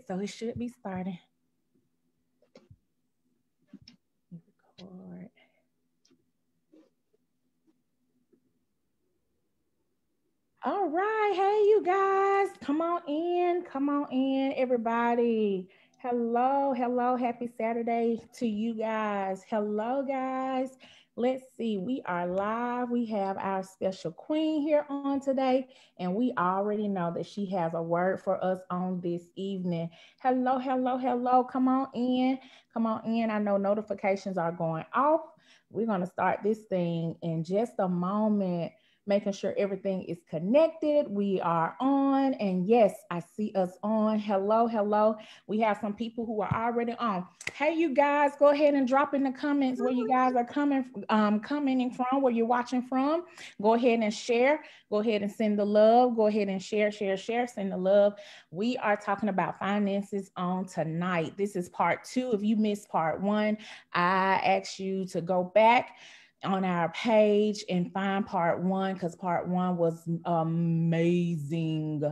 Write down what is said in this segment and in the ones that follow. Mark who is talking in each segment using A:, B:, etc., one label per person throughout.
A: So it should be starting. Record. All right. Hey, you guys. Come on in. Come on in, everybody. Hello. Hello. Happy Saturday to you guys. Hello, guys. Let's see. We are live. We have our special queen here on today, and we already know that she has a word for us on this evening. Hello. Hello. Hello. Come on in. Come on in. I know notifications are going off. We're going to start this thing in just a moment, making sure everything is connected. We are on, and yes, I see us on. Hello, hello. We have some people who are already on. Hey, you guys, go ahead and drop in the comments where you guys are commenting from, where you're watching from. Go ahead and share. Go ahead and send the love. Go ahead and share, share, share. Send the love. We are talking about finances on tonight. This is part 2. If you missed part 1, I asked you to go back on our page and find part 1, because part 1 was amazing.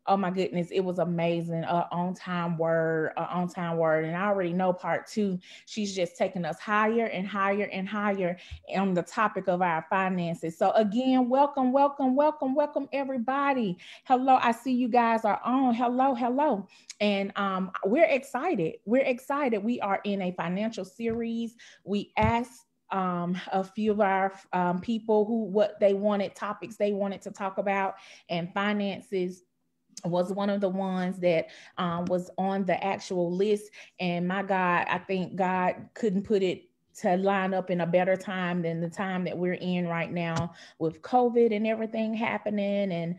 A: Oh my goodness, it was amazing. On time word, on time word. And I already know part 2, she's just taking us higher and higher and higher on the topic of our finances. So again, welcome, welcome, welcome, welcome everybody. Hello, I see you guys are on. Hello, hello. And we're excited. We're excited. We are in a financial series. We asked a few of our people what they wanted, topics they wanted to talk about, and finances was one of the ones that was on the actual list. And my God, I think God couldn't put it to line up in a better time than the time that we're in right now, with COVID and everything happening, and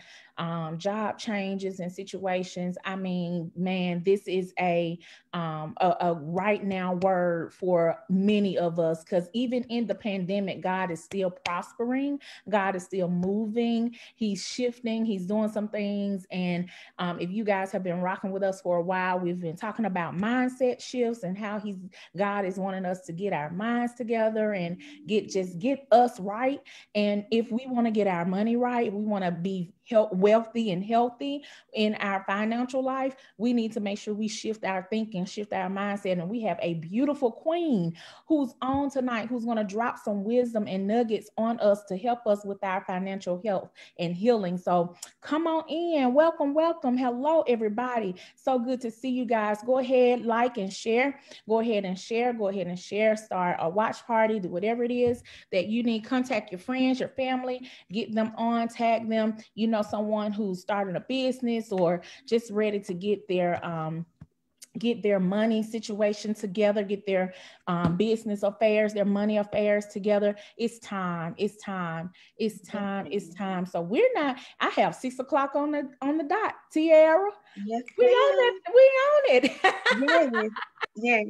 A: job changes and situations. I mean, man, this is a right now word for many of us, because even in the pandemic, God is still prospering. God is still moving. He's shifting. He's doing some things. And if you guys have been rocking with us for a while, we've been talking about mindset shifts and how God is wanting us to get our minds together and get us right. And if we want to get our money right, we want to be wealthy and healthy in our financial life, we need to make sure we shift our thinking, shift our mindset. And we have a beautiful queen who's on tonight, who's going to drop some wisdom and nuggets on us to help us with our financial health and healing. So come on in. Welcome, welcome. Hello, everybody. So good to see you guys. Go ahead, like and share. Go ahead and share. Go ahead and share. Start a watch party. Do whatever it is that you need. Contact your friends, your family, get them on, tag them. You know, someone who's starting a business or just ready to get their money situation together, get their business affairs, their money affairs together. It's time. It's time. It's time. It's time. So I have 6:00 on the dot. Tiara.
B: Yes,
A: we on it.
B: Yes. Yes.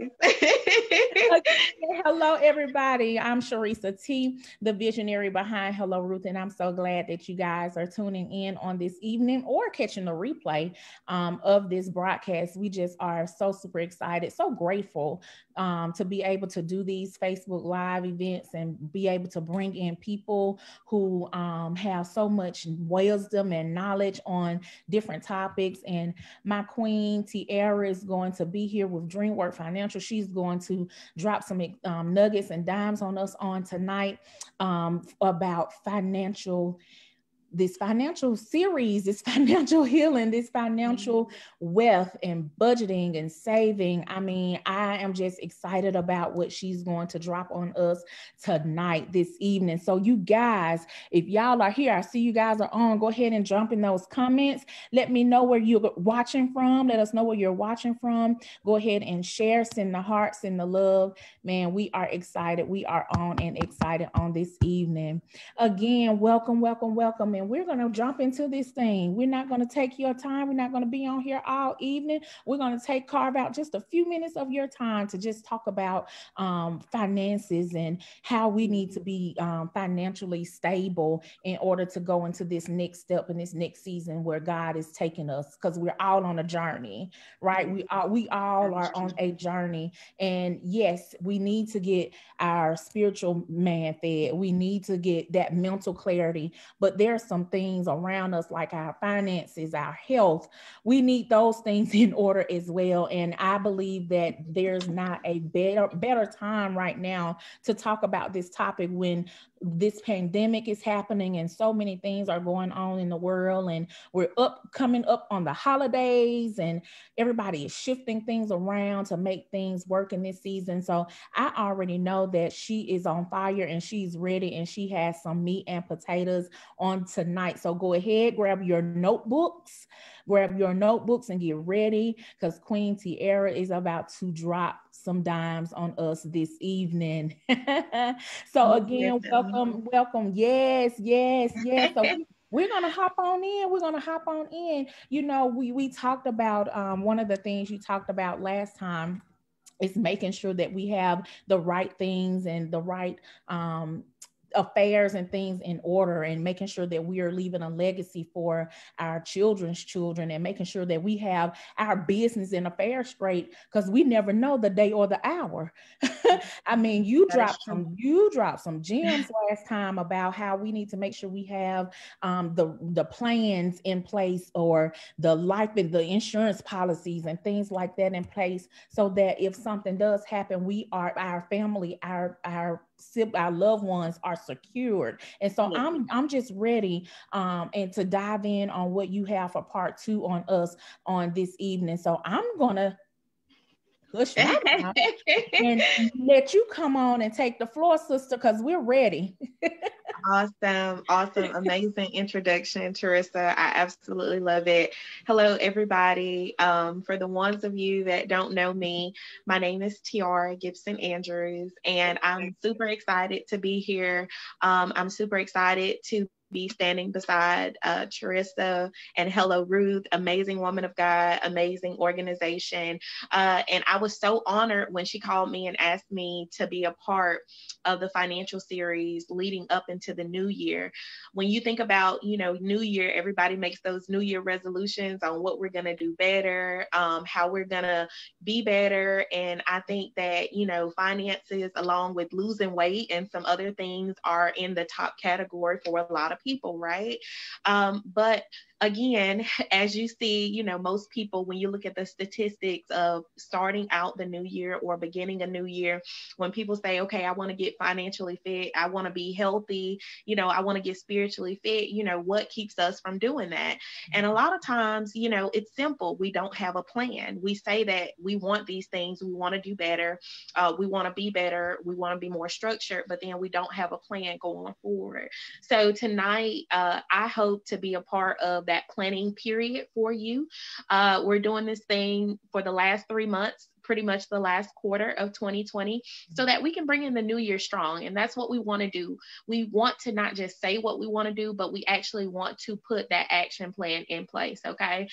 A: Hello, everybody. I'm Sharisa T, the visionary behind Hello Ruth, and I'm so glad that you guys are tuning in on this evening or catching the replay of this broadcast. We just are so super excited, so grateful to be able to do these Facebook Live events and be able to bring in people who have so much wisdom and knowledge on different topics. And my queen Tiara is going to be here with DreamWork Financial. She's going to drop some nuggets and dimes on us on tonight about this financial series, this financial healing, this financial wealth and budgeting and saving. I mean, I am just excited about what she's going to drop on us tonight, this evening. So you guys, if y'all are here, I see you guys are on, go ahead and jump in those comments. Let me know where you're watching from. Let us know where you're watching from. Go ahead and share, send the hearts, send the love. Man, we are excited. We are on and excited on this evening. Again, welcome, welcome, welcome. And we're going to jump into this thing. We're not going to take your time. We're not going to be on here all evening. We're going to carve out just a few minutes of your time to just talk about finances and how we need to be financially stable in order to go into this next step in this next season where God is taking us, because we're all on a journey, right? We all are on a journey. And yes, we need to get our spiritual man fed. We need to get that mental clarity. But there's some things around us, like our finances, our health. We need those things in order as well. And I believe that there's not a better time right now to talk about this topic when this pandemic is happening and so many things are going on in the world, and we're coming up on the holidays, and everybody is shifting things around to make things work in this season. So I already know that she is on fire and she's ready, and she has some meat and potatoes on tonight. So go ahead, grab your notebooks and get ready, because Queen Tiara is about to drop some dimes on us this evening. So again,
B: Definitely.
A: welcome. Yes, yes, yes. So we're gonna hop on in. We're gonna hop on in. You know, we talked about one of the things you talked about last time is making sure that we have the right things and the right affairs and things in order, and making sure that we are leaving a legacy for our children's children, and making sure that we have our business and affairs straight, because we never know the day or the hour. I mean,
B: That is true.
A: you dropped some gems last time about how we need to make sure we have the plans in place, or the life and the insurance policies and things like that in place, so that if something does happen, we are, our family, our loved ones are secured. And so
B: Yeah.
A: I'm just ready and to dive in on what you have for part two on us on this evening. So I'm gonna hush my mouth and let you come on and take the floor, sister, because we're ready.
B: Awesome, awesome, amazing introduction, Teresa. I absolutely love it. Hello, everybody. For the ones of you that don't know me, my name is Tiara Gibson Andrews, and I'm super excited to be here. I'm super excited to be standing beside Teresa, and hello, Ruth, amazing woman of God, amazing organization. And I was so honored when she called me and asked me to be a part of the financial series leading up into the new year. When you think about, new year, everybody makes those new year resolutions on what we're going to do better, how we're going to be better. And I think that, finances, along with losing weight and some other things, are in the top category for a lot of people, right? But again, as you see, most people, when you look at the statistics of starting out the new year or beginning a new year, when people say, okay, I want to get financially fit, I want to be healthy, I want to get spiritually fit, what keeps us from doing that? And a lot of times, it's simple. We don't have a plan. We say that we want these things, we want to do better, we want to be better, we want to be more structured, but then we don't have a plan going forward. So tonight, I hope to be a part of that planning period for you. We're doing this thing for the last 3 months, pretty much the last quarter of 2020, so that we can bring in the new year strong. And that's what we want to do. We want to not just say what we want to do, but we actually want to put that action plan in place. Okay.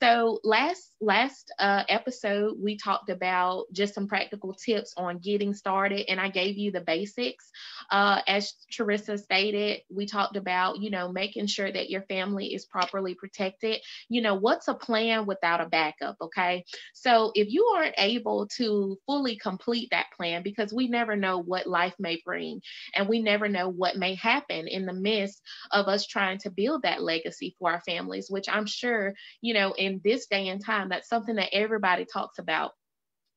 B: So last episode, we talked about just some practical tips on getting started, and I gave you the basics. As Teresa stated, we talked about, making sure that your family is properly protected. What's a plan without a backup? Okay. So if you aren't able to fully complete that plan, because we never know what life may bring, and we never know what may happen in the midst of us trying to build that legacy for our families, which I'm sure, in this day and time, that's something that everybody talks about.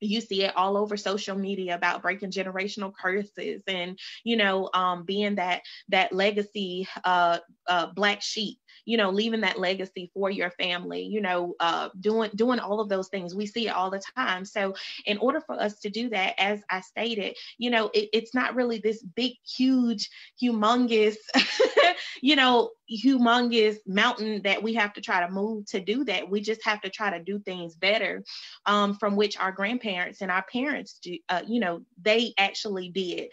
B: You see it all over social media about breaking generational curses, and being that legacy black sheep, leaving that legacy for your family, doing all of those things. We see it all the time. So in order for us to do that, as I stated, it's not really this big, huge, humongous humongous mountain that we have to try to move to do that. We just have to try to do things better, from which our grandparents and our parents do, they actually did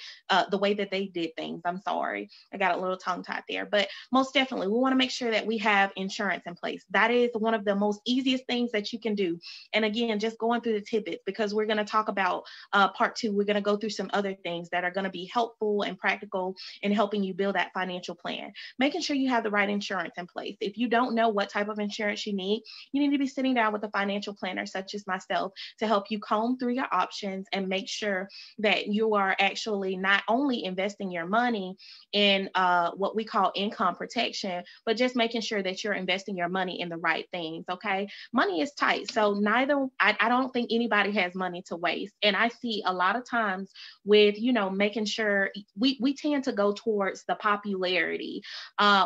B: the way that they did things. I'm sorry, I got a little tongue tied there, but most definitely we want to make sure sure that we have insurance in place. That is one of the most easiest things that you can do. And again, just going through the tidbits, because we're going to talk about part two. We're going to go through some other things that are going to be helpful and practical in helping you build that financial plan. Making sure you have the right insurance in place. If you don't know what type of insurance you need to be sitting down with a financial planner such as myself to help you comb through your options and make sure that you are actually not only investing your money in what we call income protection, but just making sure that you're investing your money in the right things. Okay. Money is tight. So I don't think anybody has money to waste. And I see a lot of times with, making sure we tend to go towards the popularity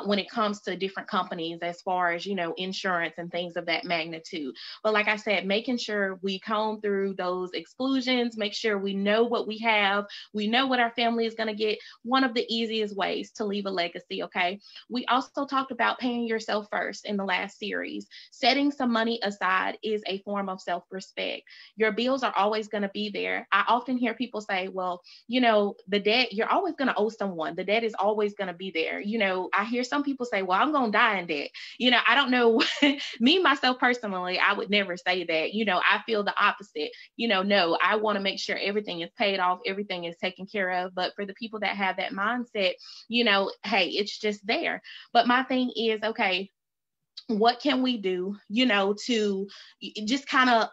B: when it comes to different companies as far as, insurance and things of that magnitude. But like I said, making sure we comb through those exclusions, make sure we know what we have, we know what our family is going to get. One of the easiest ways to leave a legacy. Okay. We also talked about paying yourself first in the last series. Setting some money aside is a form of self-respect. Your bills are always going to be there. I often hear people say, well, the debt, you're always going to owe someone. The debt is always going to be there. I hear some people say, well, I'm going to die in debt. I don't know. Me, myself personally, I would never say that. I feel the opposite. No, I want to make sure everything is paid off, everything is taken care of. But for the people that have that mindset, hey, it's just there. But my thing is, okay, what can we do, to just kind of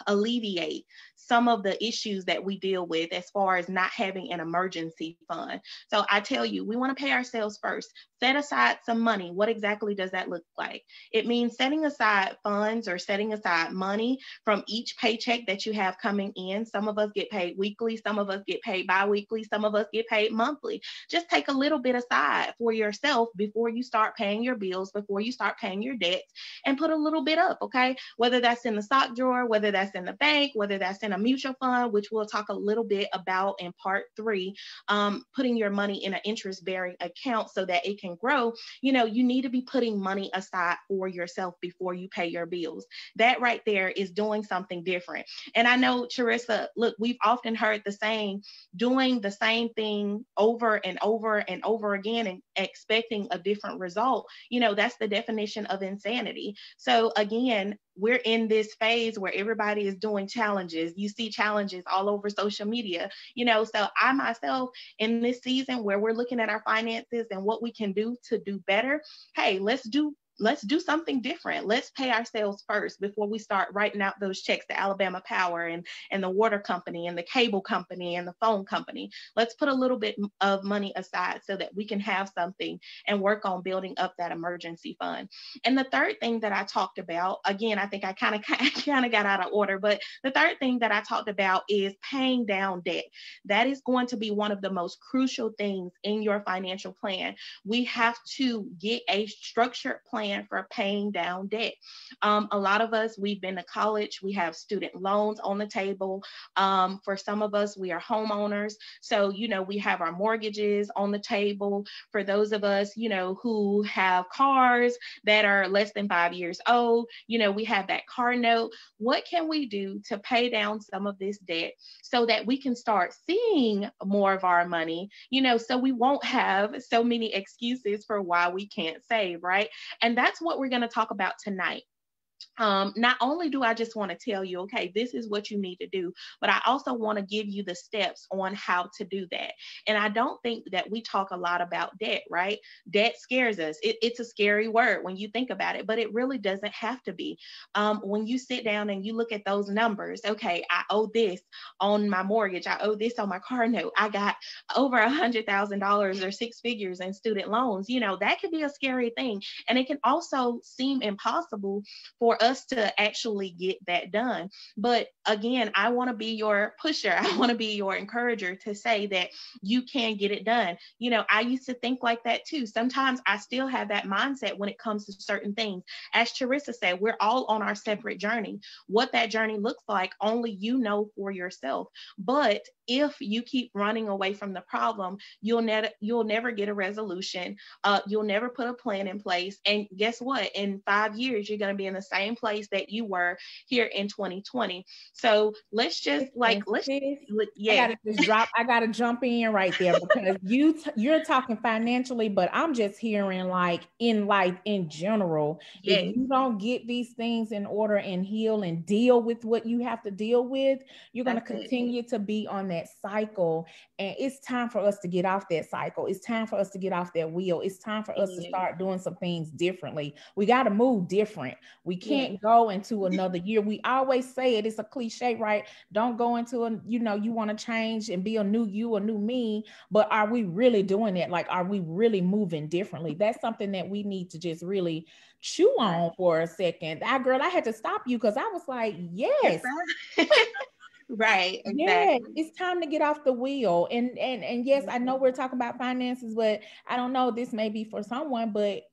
B: alleviate some of the issues that we deal with as far as not having an emergency fund. So I tell you, we want to pay ourselves first. Set aside some money. What exactly does that look like? It means setting aside funds or setting aside money from each paycheck that you have coming in. Some of us get paid weekly. Some of us get paid bi-weekly. Some of us get paid monthly. Just take a little bit aside for yourself before you start paying your bills, before you start paying your debts, and put a little bit up, okay? Whether that's in the sock drawer, whether that's in the bank, whether that's in a mutual fund, which we'll talk a little bit about in part 3, putting your money in an interest-bearing account so that it can grow. You need to be putting money aside for yourself before you pay your bills. That right there is doing something different. And I know, Teresa, look, we've often heard the saying, doing the same thing over and over and over again and expecting a different result. That's the definition of insanity. So again, we're in this phase where everybody is doing challenges. You see challenges all over social media, so I myself, in this season where we're looking at our finances and what we can do to do better, hey, let's do something different. Let's pay ourselves first before we start writing out those checks to Alabama Power and the water company and the cable company and the phone company. Let's put a little bit of money aside so that we can have something and work on building up that emergency fund. And the third thing that I talked about, again, I think I kind of got out of order, but the third thing that I talked about is paying down debt. That is going to be one of the most crucial things in your financial plan. We have to get a structured plan for paying down debt. A lot of us, we've been to college, we have student loans on the table. For some of us, we are homeowners. So, we have our mortgages on the table. For those of us, who have cars that are less than 5 years old, we have that car note. What can we do to pay down some of this debt so that we can start seeing more of our money, so we won't have so many excuses for why we can't save, right? And that's what we're going to talk about tonight. Not only do I just want to tell you, okay, this is what you need to do, but I also want to give you the steps on how to do that. And I don't think that we talk a lot about debt, right? Debt scares us. It's a scary word when you think about it, but it really doesn't have to be. When you sit down and you look at those numbers, okay, I owe this on my mortgage. I owe this on my car note. I got over $100,000 or 6 figures in student loans. That could be a scary thing. And it can also seem impossible for us to actually get that done. But again, I want to be your pusher. I want to be your encourager to say that you can get it done. I used to think like that too. Sometimes I still have that mindset when it comes to certain things. As Teresa said, we're all on our separate journey. What that journey looks like, only you know for yourself. But if you keep running away from the problem, you'll never get a resolution. You'll never put a plan in place. And guess what? In 5 years, you're going to be in the same same place that you were here in 2020. So let's just
A: I
B: yeah.
A: gotta just drop. I gotta jump in right there because you're talking financially, but I'm just hearing like in life in general. If
B: Yes.
A: you don't get these things in order and heal and deal with what you have to deal with, you're gonna
B: That's it.
A: continue to be on that cycle. And it's time for us to get off that cycle. It's time for us to get off that wheel. It's time for us to
B: Yes.
A: start doing some things differently. We got to move different. We
B: Yes.
A: can't go into another year. We always say it. It's a cliche, right? Don't go into you want to change and be a new you, a new me, but are we really doing it? Like, are we really moving differently? That's something that we need to just really chew on for a second. I had to stop you because I was like,
B: You're
A: yes,
B: fine. Right,
A: yeah,
B: exactly.
A: it's time to get off the wheel. And yes, I know we're talking about finances, but I don't know, this may be for someone, but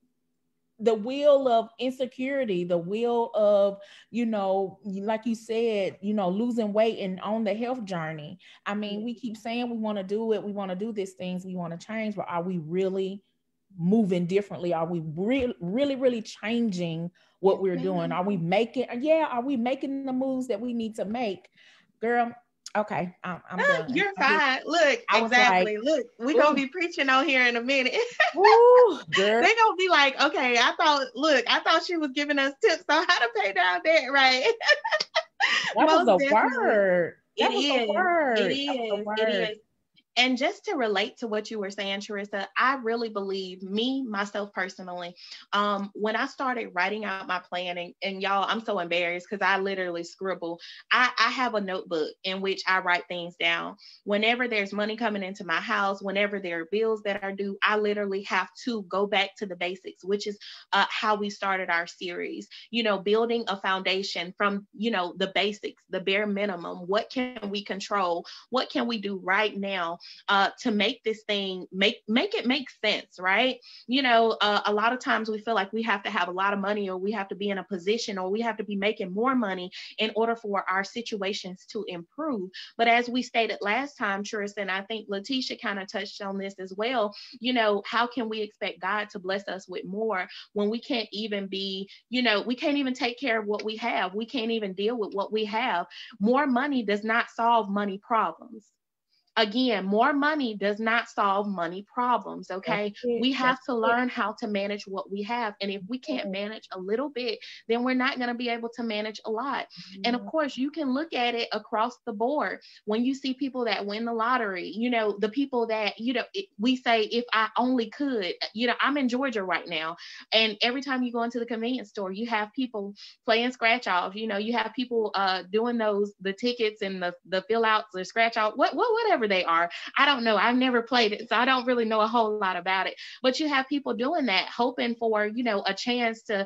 A: the wheel of insecurity, the wheel of, like you said, losing weight and on the health journey. I mean, we keep saying we want to do it, we want to do these things, we want to change, but are we really moving differently? Are we really changing what
B: Yes,
A: we're doing?
B: ma'am.
A: Are we making the moves that we need to make? Girl, okay, I'm done.
B: You're fine. Look,
A: I was like,
B: exactly. Look, we're gonna
A: ooh,
B: be preaching on here in a minute.
A: ooh, girl,
B: They're gonna be like, okay, I thought she was giving us tips on how to pay down debt, right?
A: that was
B: Most
A: a
B: definitely.
A: word.
B: It
A: That was a
B: is. It
A: word. That was a
B: is. It
A: word.
B: is. And just to relate to what you were saying, Teresa, I really believe myself personally, when I started writing out my plan, and y'all, I'm so embarrassed because I literally scribble. I have a notebook in which I write things down. Whenever there's money coming into my house, whenever there are bills that are due, I literally have to go back to the basics, which is how we started our series, building a foundation from, the basics, the bare minimum. What can we control? What can we do right now to make this thing make it make sense, right? A lot of times we feel like we have to have a lot of money, or we have to be in a position, or we have to be making more money in order for our situations to improve. But as we stated last time, Tristan, and I think Letitia kind of touched on this as well, how can we expect God to bless us with more when we can't even we can't even take care of what we have? We can't even deal with what we have. More money does not solve money problems. Again, more money does not solve money problems.
A: That's
B: Okay.
A: it.
B: We
A: That's
B: have to
A: it.
B: learn how to manage what we have. And if we can't manage a little bit, then we're not going to be able to manage a lot. And of
A: Yeah.
B: course, you can look at it across the board. When you see people that win the lottery, the people that, we say, if I only could, I'm in Georgia right now. And every time you go into the convenience store, you have people playing scratch off. You have people doing the tickets and the fill outs or scratch off, whatever they are. I don't know. I've never played it, so I don't really know a whole lot about it. But you have people doing that, hoping for, a chance to,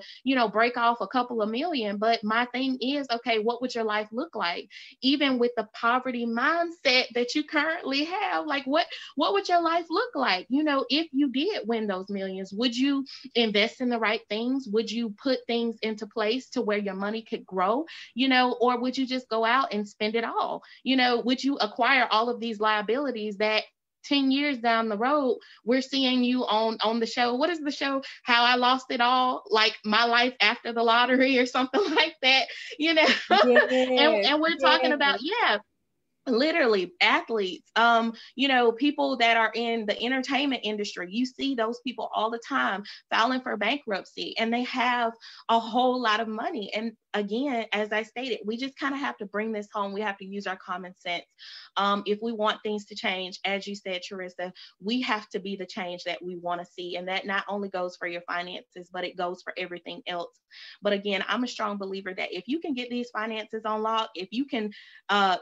B: break off a couple of million. But my thing is, okay, what would your life look like? Even with the poverty mindset that you currently have, like what would your life look like? If you did win those millions, would you invest in the right things? Would you put things into place to where your money could grow? Or would you just go out and spend it all? Would you acquire all of these liabilities that 10 years down the road, we're seeing you on the show? What is the show? How I Lost It All, like My Life After the Lottery or something like that,
A: Yes.
B: and we're talking about,
A: Yes.
B: yeah, literally athletes, people that are in the entertainment industry. You see those people all the time filing for bankruptcy, and they have a whole lot of money. And again, as I stated, we just kind of have to bring this home. We have to use our common sense. If we want things to change, as you said, Teresa, we have to be the change that we want to see. And that not only goes for your finances, but it goes for everything else. But again, I'm a strong believer that if you can get these finances on lock, if you can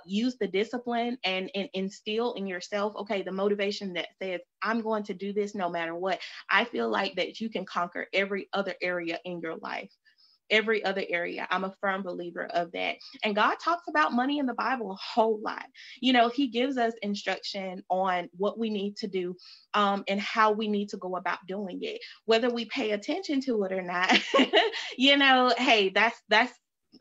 B: use the discipline and instill in yourself, okay, the motivation that says, I'm going to do this no matter what, I feel like that you can conquer every other area in your life. Every other area. I'm a firm believer of that. And God talks about money in the Bible a whole lot. He gives us instruction on what we need to do, and how we need to go about doing it, whether we pay attention to it or not. Hey, that's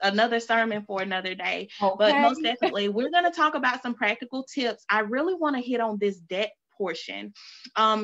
B: another sermon for another day. But
A: Okay.
B: most definitely, we're going to talk about some practical tips. I really want to hit on this debt portion,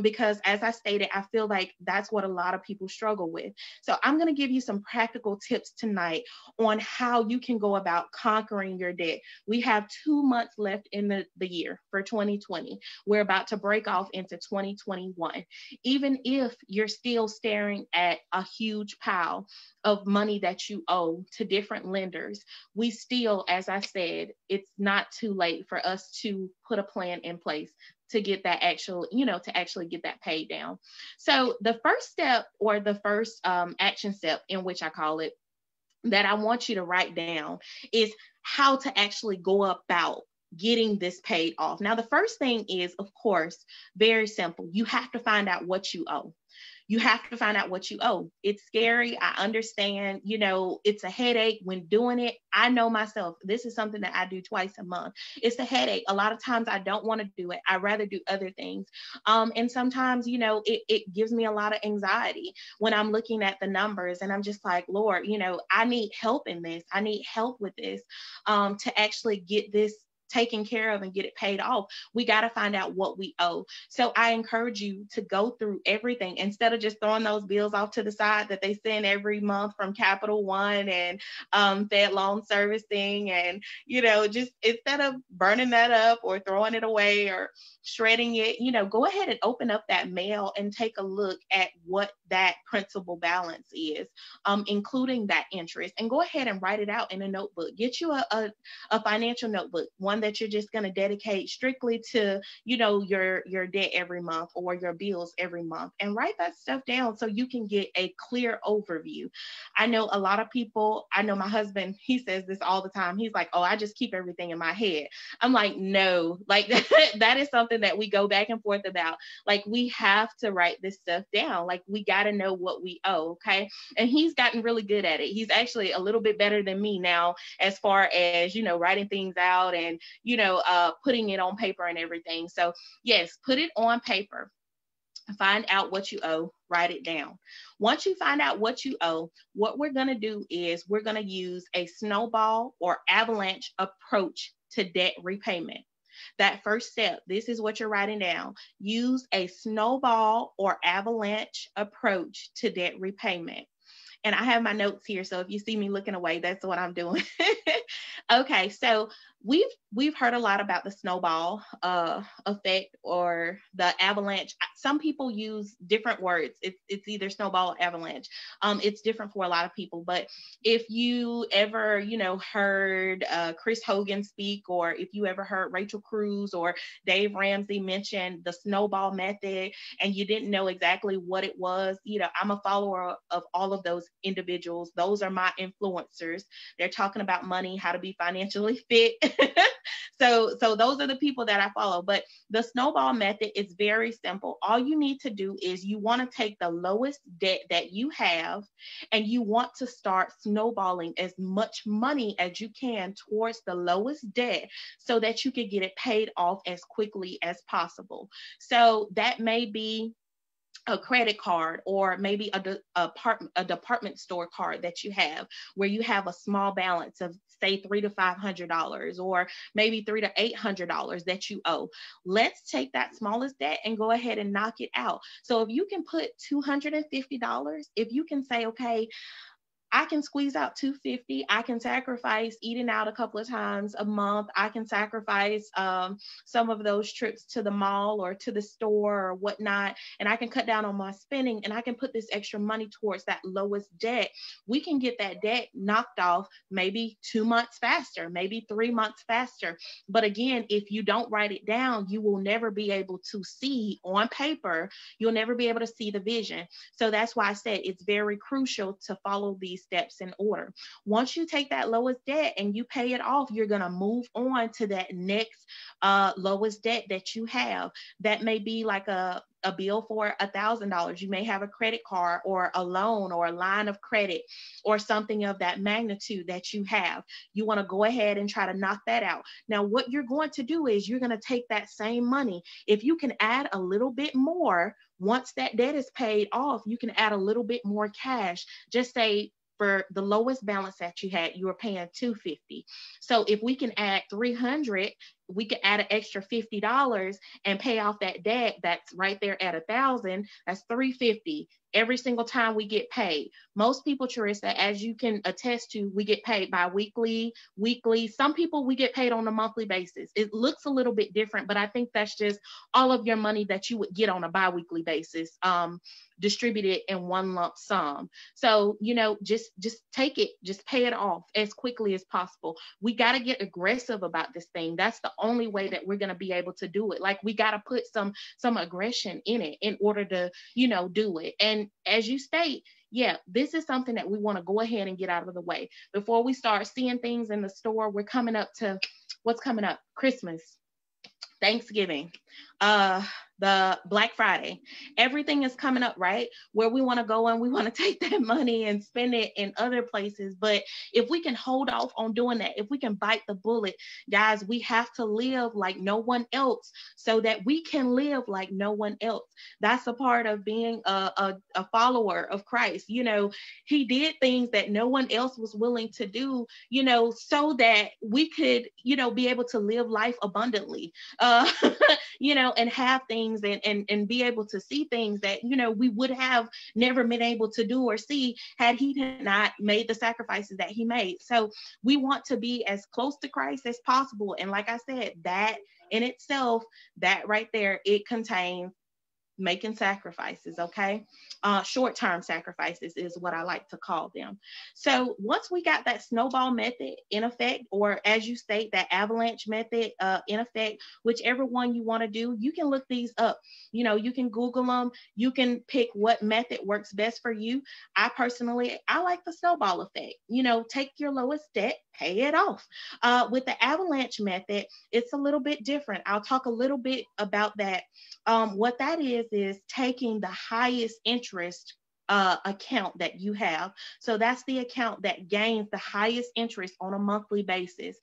B: because as I stated, I feel like that's what a lot of people struggle with. So I'm going to give you some practical tips tonight on how you can go about conquering your debt. We have 2 months left in the year for 2020. We're about to break off into 2021. Even if you're still staring at a huge pile of money that you owe to different lenders, we still, as I said, it's not too late for us to put a plan in place to get that to actually get that paid down. So the first step, or the first action step, in which I call it, that I want you to write down, is how to actually go about getting this paid off. Now, the first thing is, of course, very simple. You have to find out what you owe. You have to find out what you owe. It's scary. I understand, it's a headache when doing it. I know myself. This is something that I do twice a month. It's a headache. A lot of times I don't want to do it. I rather do other things. And sometimes, it gives me a lot of anxiety when I'm looking at the numbers and I'm just like, Lord, I need help in this. I need help with this, to actually get this taken care of and get it paid off. We got to find out what we owe. So I encourage you to go through everything instead of just throwing those bills off to the side that they send every month from Capital One and Fed Loan Servicing. And, just instead of burning that up or throwing it away or shredding it, go ahead and open up that mail and take a look at what that principal balance is, including that interest, and go ahead and write it out in a notebook. Get you a financial notebook, one that you're just going to dedicate strictly to, your debt every month or your bills every month, and write that stuff down so you can get a clear overview. I know a lot of people, I know my husband, he says this all the time. He's like, oh, I just keep everything in my head. I'm like, no, like that is something that we go back and forth about. Like, we have to write this stuff down. Like, we got to know what we owe. Okay. And he's gotten really good at it. He's actually a little bit better than me now, as far as, writing things out and, putting it on paper and everything. So yes, put it on paper. Find out what you owe, write it down. Once you find out what you owe, what we're going to do is we're going to use a snowball or avalanche approach to debt repayment. That first step, this is what you're writing down. Use a snowball or avalanche approach to debt repayment. And I have my notes here, so if you see me looking away, that's what I'm doing. Okay, so we've heard a lot about the snowball effect or the avalanche. Some people use different words. It's either snowball or avalanche. It's different for a lot of people. But if you ever, heard Chris Hogan speak, or if you ever heard Rachel Cruz or Dave Ramsey mention the snowball method, and you didn't know exactly what it was, I'm a follower of all of those individuals. Those are my influencers. They're talking about money, how to be financially fit. So those are the people that I follow. But the snowball method is very simple. All you need to do is you want to take the lowest debt that you have, and you want to start snowballing as much money as you can towards the lowest debt so that you can get it paid off as quickly as possible. So that may be a credit card, or maybe a department store card that you have, where you have a small balance of, say, $300 to $500, or maybe $300 to $800 that you owe. Let's take that smallest debt and go ahead and knock it out. So if you can put $250, if you can say, okay, I can squeeze out $250. I can sacrifice eating out a couple of times a month. I can sacrifice some of those trips to the mall or to the store or whatnot, and I can cut down on my spending, and I can put this extra money towards that lowest debt. We can get that debt knocked off maybe 2 months faster, maybe 3 months faster. But again, if you don't write it down, you will never be able to see on paper. You'll never be able to see the vision. So that's why I said it's very crucial to follow these steps in order. Once you take that lowest debt and you pay it off, you're going to move on to that next lowest debt that you have. That may be like a bill for $1,000. You may have a credit card or a loan or a line of credit or something of that magnitude that you have. You want to go ahead and try to knock that out. Now, what you're going to do is you're going to take that same money. If you can add a little bit more, once that debt is paid off, you can add a little bit more cash. Just say for the lowest balance that you had, you were paying $250. So if we can add 300, we could add an extra $50 and pay off that debt that's right there at 1,000. That's $350 every single time we get paid. Most people, Teresa, as you can attest to, we get paid bi-weekly, weekly. Some people we get paid on a monthly basis. It looks a little bit different, but I think that's just all of your money that you would get on a bi-weekly basis, distributed in one lump sum. So, just take it, just pay it off as quickly as possible. We got to get aggressive about this thing. That's the only way that we're going to be able to do it. Like, we got to put some aggression in it in order to, do it. And as you state, yeah, this is something that we want to go ahead and get out of the way before we start seeing things in the store. We're coming up to what's coming up: Christmas, Thanksgiving, the Black Friday. Everything is coming up, right? Where we want to go and we want to take that money and spend it in other places. But if we can hold off on doing that, if we can bite the bullet, guys, we have to live like no one else so that we can live like no one else. That's a part of being a follower of Christ. He did things that no one else was willing to do, so that we could, be able to live life abundantly, and have things and be able to see things that, we would have never been able to do or see had he not made the sacrifices that he made. So we want to be as close to Christ as possible. And like I said, that in itself, that right there, it contains making sacrifices, okay? Short-term sacrifices is what I like to call them. So once we got that snowball method in effect, or as you state, that avalanche method in effect, whichever one you want to do, you can look these up. You can Google them. You can pick what method works best for you. I like the snowball effect. Take your lowest debt, pay it off. With the avalanche method, it's a little bit different. I'll talk a little bit about that. What that is taking the highest interest account that you have. So that's the account that gains the highest interest on a monthly basis.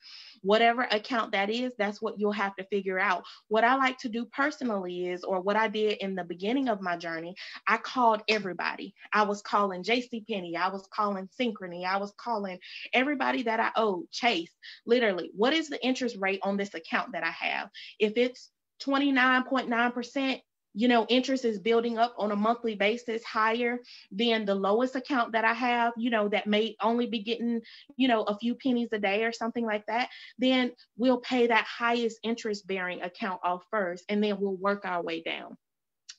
B: Whatever account that is, that's what you'll have to figure out. What I like to do personally is, or what I did in the beginning of my journey, I called everybody. I was calling JCPenney. I was calling Synchrony. I was calling everybody that I owed, Chase. Literally, what is the interest rate on this account that I have? If it's 29.9%, interest is building up on a monthly basis higher than the lowest account that I have, that may only be getting, a few pennies a day or something like that, then we'll pay that highest interest bearing account off first, and then we'll work our way down.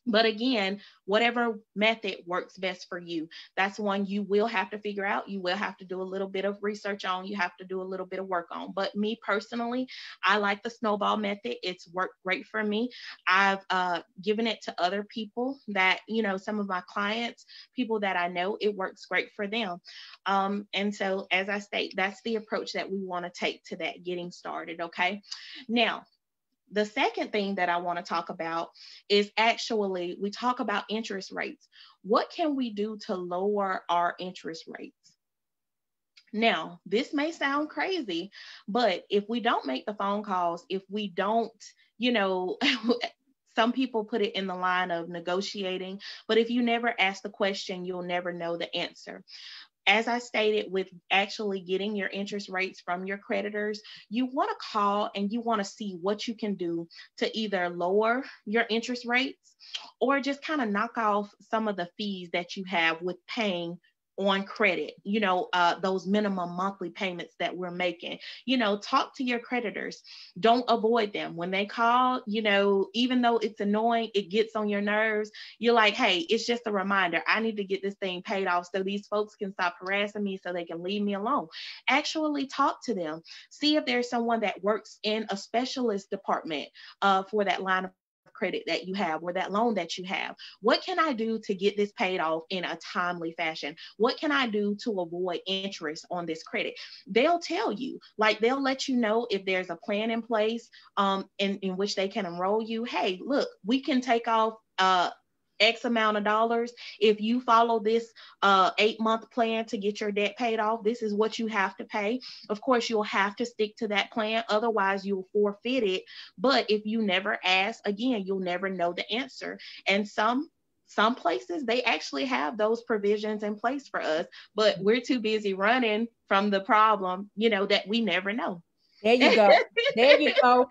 B: But again, whatever method works best for you, that's one you will have to figure out. You will have to do a little bit of research on. You have to do a little bit of work on. But me personally, I like the snowball method. It's worked great for me. I've given it to other people that, some of my clients, people that I know, it works great for them. And so, as I state, that's the approach that we want to take to that getting started. Okay. Now, the second thing that I want to talk about is actually, we talk about interest rates. What can we do to lower our interest rates? Now, this may sound crazy, but if we don't make the phone calls, if we don't, some people put it in the line of negotiating, but if you never ask the question, you'll never know the answer. As I stated, with actually getting your interest rates from your creditors, you want to call and you want to see what you can do to either lower your interest rates or just kind of knock off some of the fees that you have with paying on credit, those minimum monthly payments that we're making. Talk to your creditors. Don't avoid them. When they call, even though it's annoying, it gets on your nerves. You're like, hey, it's just a reminder. I need to get this thing paid off so these folks can stop harassing me, so they can leave me alone. Actually talk to them. See if there's someone that works in a specialist department for that line of credit that you have or that loan that you have. What can I do to get this paid off in a timely fashion? What can I do to avoid interest on this credit? They'll tell you, like, they'll let you know if there's a plan in place in which they can enroll you. Hey, look, we can take off X amount of dollars. If you follow this 8-month plan to get your debt paid off, this is what you have to pay. Of course, you'll have to stick to that plan. Otherwise, you'll forfeit it. But if you never ask, again, you'll never know the answer. And some some places they actually have those provisions in place for us, but we're too busy running from the problem, that we never know.
A: There you go. There you go.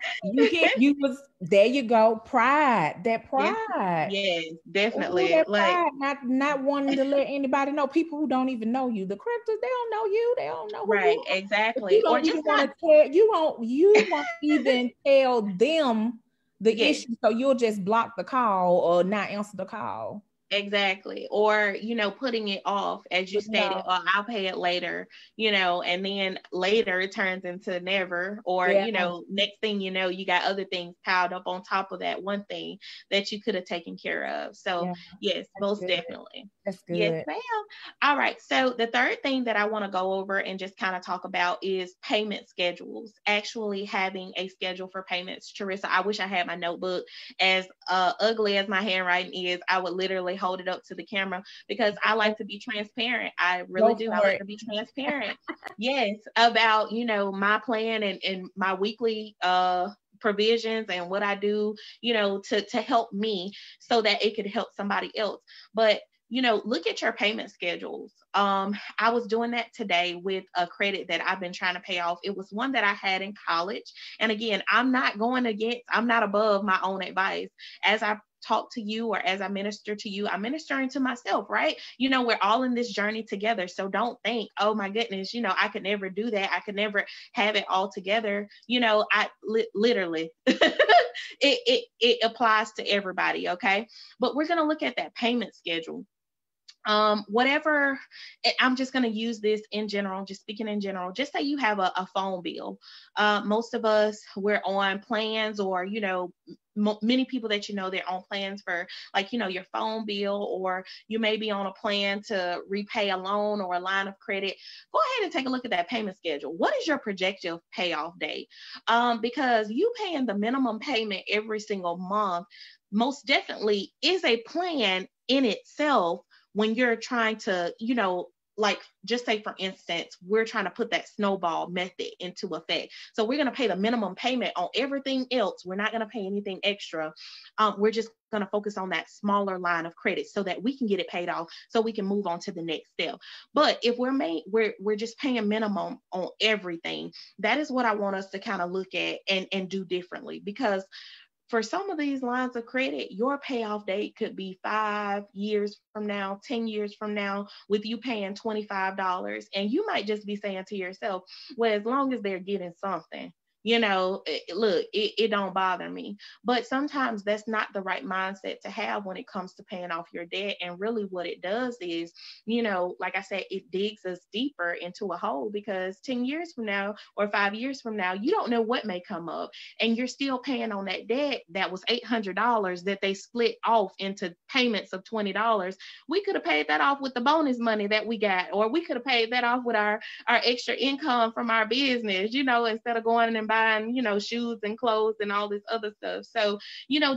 A: You was there you go. Pride. That
B: Yes,
A: pride.
B: yes,
A: Oh,
B: definitely.
A: that
B: Like,
A: pride, not wanting to let anybody know. People who don't even know you. The creditors, they don't know you. They don't know who you
B: right,
A: are. But you
B: exactly. Or
A: don't
B: just
A: even want
B: not,
A: to tell, you won't even tell them the
B: yes.
A: issue. So you'll just block the call or not answer the call.
B: Exactly. Or, putting it off, as you
A: Putting
B: stated,
A: off.
B: or I'll pay it later, and then later it turns into never, or,
A: Yeah,
B: next thing you know, you got other things piled up on top of that one thing that you could have taken care of. So,
A: yeah.
B: yes,
A: That's
B: most
A: good.
B: definitely.
A: That's
B: Yes,
A: good.
B: ma'am. All right. So, the third thing that I want to go over and just kind of talk about is payment schedules, actually having a schedule for payments. Teresa, I wish I had my notebook. As ugly as my handwriting is, I would literally hold it up to the camera because I like to be transparent. I really
A: Go
B: do. I
A: for
B: like
A: it.
B: to be transparent. Yes, about my plan and my weekly provisions and what I do, to help me so that it could help somebody else. But look at your payment schedules. I was doing that today with a credit that I've been trying to pay off. It was one that I had in college. And again, I'm not above my own advice. As I talk to you or as I minister to you, I'm ministering to myself, right? We're all in this journey together. So don't think, oh my goodness, I could never do that. I could never have it all together. I literally, it applies to everybody. Okay. But we're going to look at that payment schedule. Whatever, I'm just going to use this in general, just speaking in general. Just say you have a phone bill. Most of us, we're on plans, or many people that they're on plans for, like, your phone bill, or you may be on a plan to repay a loan or a line of credit. Go ahead and take a look at that payment schedule. What is your projected payoff date? Because you paying the minimum payment every single month most definitely is a plan in itself. When you're trying to, like, just say for instance, we're trying to put that snowball method into effect. So we're going to pay the minimum payment on everything else. We're not going to pay anything extra. We're just going to focus on that smaller line of credit so that we can get it paid off, so we can move on to the next step. But if we're just paying minimum on everything, that is what I want us to kind of look at and do differently. Because for some of these lines of credit, your payoff date could be 5 years from now, 10 years from now, with you paying $25. And you might just be saying to yourself, well, as long as they're getting something, look, it don't bother me. But sometimes that's not the right mindset to have when it comes to paying off your debt. And really what it does is, like I said, it digs us deeper into a hole, because 10 years from now or 5 years from now, you don't know what may come up, and you're still paying on that debt that was $800 that they split off into payments of $20. We could have paid that off with the bonus money that we got, or we could have paid that off with our extra income from our business, instead of going and buying, shoes and clothes and all this other stuff. So,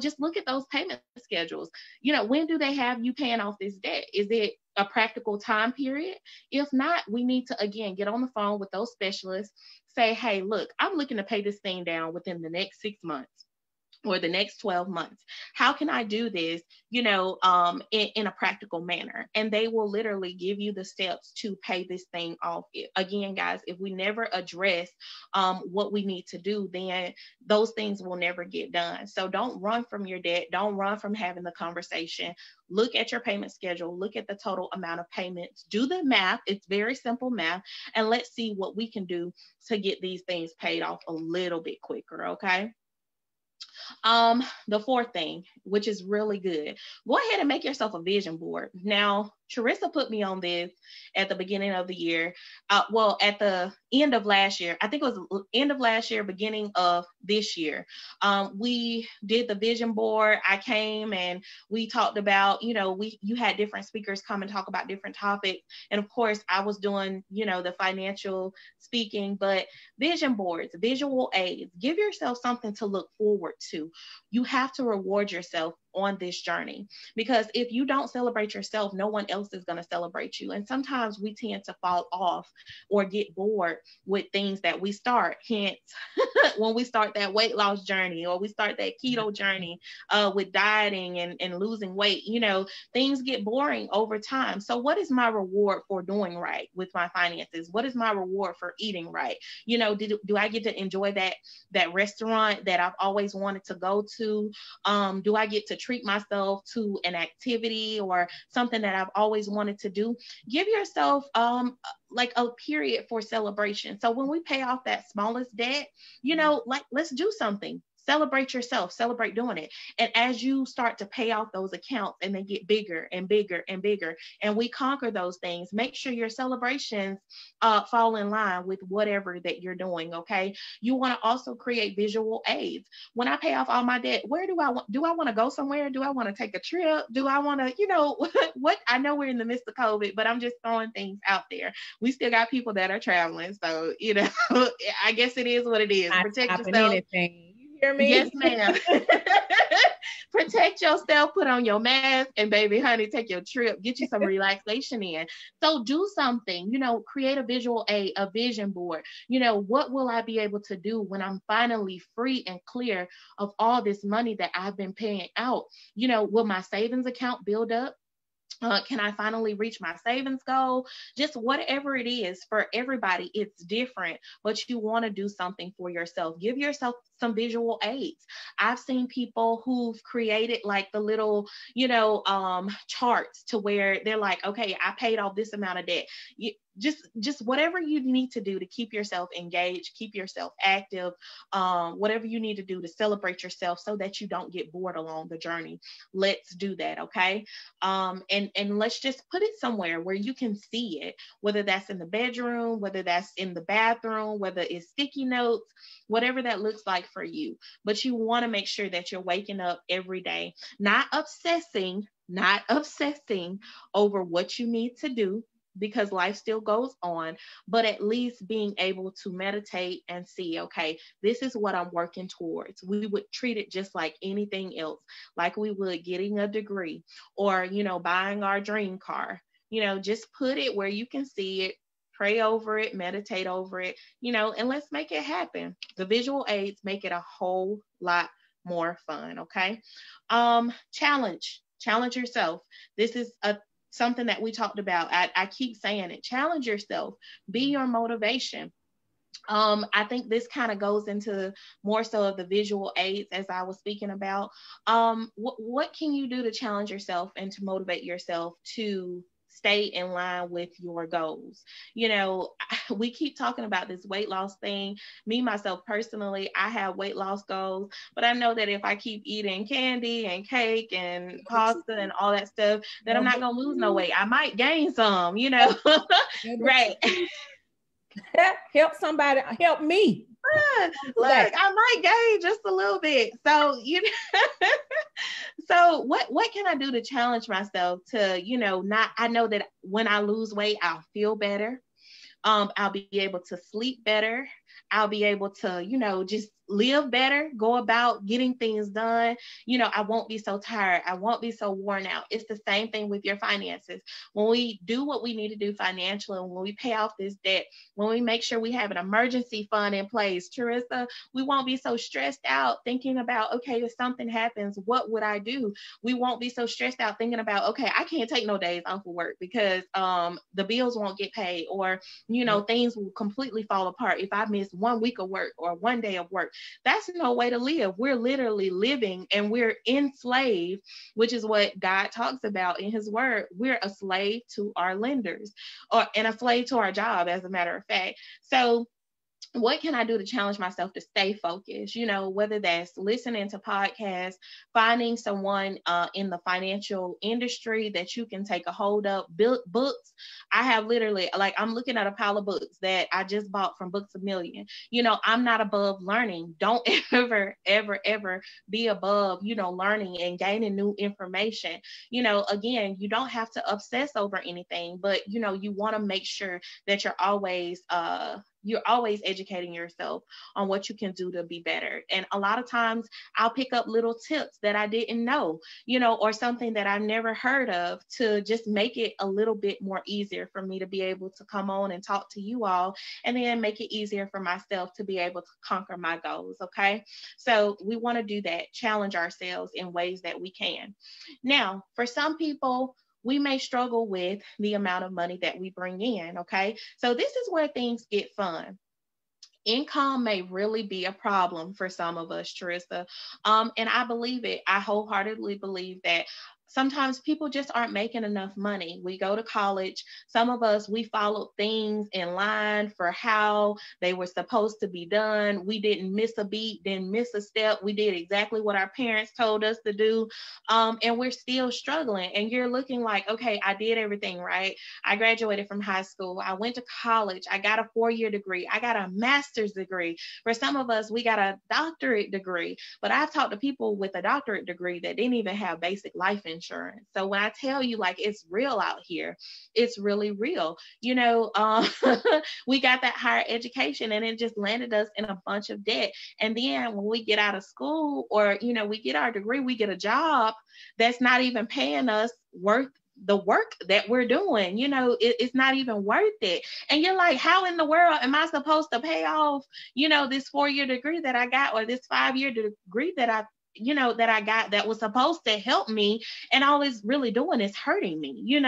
B: just look at those payment schedules. When do they have you paying off this debt? Is it a practical time period? If not, we need to, again, get on the phone with those specialists, say, hey, look, I'm looking to pay this thing down within the next 6 months or the next 12 months. How can I do this, in a practical manner? And they will literally give you the steps to pay this thing off. Again, guys, if we never address what we need to do, then those things will never get done. So don't run from your debt. Don't run from having the conversation. Look at your payment schedule. Look at the total amount of payments. Do the math. It's very simple math. And let's see what we can do to get these things paid off a little bit quicker, okay? The fourth thing, which is really good, go ahead and make yourself a vision board. Now, Teresa put me on this at the beginning of the year. Well, at the end of last year, I think it was end of last year, beginning of this year. We did the vision board. I came and we talked about, you had different speakers come and talk about different topics. And of course, I was doing, the financial speaking, but vision boards, visual aids, give yourself something to look forward to. You have to reward yourself on this journey. Because if you don't celebrate yourself, no one else is going to celebrate you. And sometimes we tend to fall off or get bored with things that we start. Hence, when we start that weight loss journey or we start that keto journey with dieting and losing weight, things get boring over time. So what is my reward for doing right with my finances? What is my reward for eating right? Do I get to enjoy that restaurant that I've always wanted to go to? Do I get to treat myself to an activity or something that I've always wanted to do? Give yourself like a period for celebration. So when we pay off that smallest debt, like let's do something. Celebrate yourself, celebrate doing it. And as you start to pay off those accounts and they get bigger and bigger and bigger, and we conquer those things, make sure your celebrations fall in line with whatever that you're doing. Okay. You want to also create visual aids. When I pay off all my debt, where do I want to go somewhere? Do I want to take a trip? Do I want to, what? I know we're in the midst of COVID, but I'm just throwing things out there. We still got people that are traveling. So, I guess it is what it is. Protect yourself.
A: Anything. Hear me?
B: Yes, ma'am. Protect yourself, put on your mask, and baby, honey, take your trip, get you some relaxation in. So do something, create a visual aid, a vision board. What will I be able to do when I'm finally free and clear of all this money that I've been paying out? Will my savings account build up? Can I finally reach my savings goal? Just whatever it is for everybody, it's different, but you want to do something for yourself. Give yourself some visual aids. I've seen people who've created like the little, charts to where they're like, okay, I paid off this amount of debt. Just whatever you need to do to keep yourself engaged, keep yourself active, whatever you need to do to celebrate yourself so that you don't get bored along the journey. Let's do that. Okay. And let's just put it somewhere where you can see it, whether that's in the bedroom, whether that's in the bathroom, whether it's sticky notes, whatever that looks like for you. But you want to make sure that you're waking up every day, not obsessing over what you need to do, because life still goes on, but at least being able to meditate and see, okay, this is what I'm working towards. We would treat it just like anything else, like we would getting a degree or, buying our dream car. Just put it where you can see it, pray over it, meditate over it, and let's make it happen. The visual aids make it a whole lot more fun. Okay. Challenge yourself. This is something that we talked about. I keep saying it. Challenge yourself. Be your motivation. I think this kind of goes into more so of the visual aids as I was speaking about. What can you do to challenge yourself and to motivate yourself to stay in line with your goals? We keep talking about this weight loss thing. Me, myself personally, I have weight loss goals, but I know that if I keep eating candy and cake and pasta and all that stuff, that I'm not going to lose no weight. I might gain some, right.
A: Help somebody, help me.
B: Look, I might gain just a little bit. So, so what can I do to challenge myself to, I know that when I lose weight, I'll feel better. I'll be able to sleep better. I'll be able to, just live better, go about getting things done. I won't be so tired. I won't be so worn out. It's the same thing with your finances. When we do what we need to do financially, when we pay off this debt, when we make sure we have an emergency fund in place, Teresa, we won't be so stressed out thinking about, okay, if something happens, what would I do? We won't be so stressed out thinking about, okay, I can't take no days off of work because the bills won't get paid, or, things will completely fall apart if I miss 1 week of work or 1 day of work. That's no way to live. We're literally living and we're enslaved, which is what God talks about in his word. We're a slave to our lenders, and a slave to our job, as a matter of fact. So what can I do to challenge myself to stay focused? Whether that's listening to podcasts, finding someone in the financial industry that you can take a hold of, books. I have literally, I'm looking at a pile of books that I just bought from Books A Million. I'm not above learning. Don't ever, ever, ever be above, learning and gaining new information. Again, you don't have to obsess over anything, but, you want to make sure that you're always you're always educating yourself on what you can do to be better. And a lot of times I'll pick up little tips that I didn't know, or something that I've never heard of, to just make it a little bit more easier for me to be able to come on and talk to you all, and then make it easier for myself to be able to conquer my goals. Okay. So we want to do that, challenge ourselves in ways that we can. Now, for some people, we may struggle with the amount of money that we bring in. Okay. So this is where things get fun. Income may really be a problem for some of us, Teresa. And I believe it. I wholeheartedly believe that sometimes people just aren't making enough money. We go to college. Some of us, we followed things in line for how they were supposed to be done. We didn't miss a beat, didn't miss a step. We did exactly what our parents told us to do. And we're still struggling. And you're looking like, okay, I did everything right. I graduated from high school. I went to college. I got a 4-year degree. I got a master's degree. For some of us, we got a doctorate degree. But I've talked to people with a doctorate degree that didn't even have basic life insurance. So when I tell you, like, it's real out here, it's really real. We got that higher education and it just landed us in a bunch of debt. And then when we get out of school, or, we get our degree, we get a job that's not even paying us worth the work that we're doing. It's not even worth it. And you're like, how in the world am I supposed to pay off, this 4-year degree that I got, or this 5-year degree that I got, that was supposed to help me, and all it's really doing is hurting me.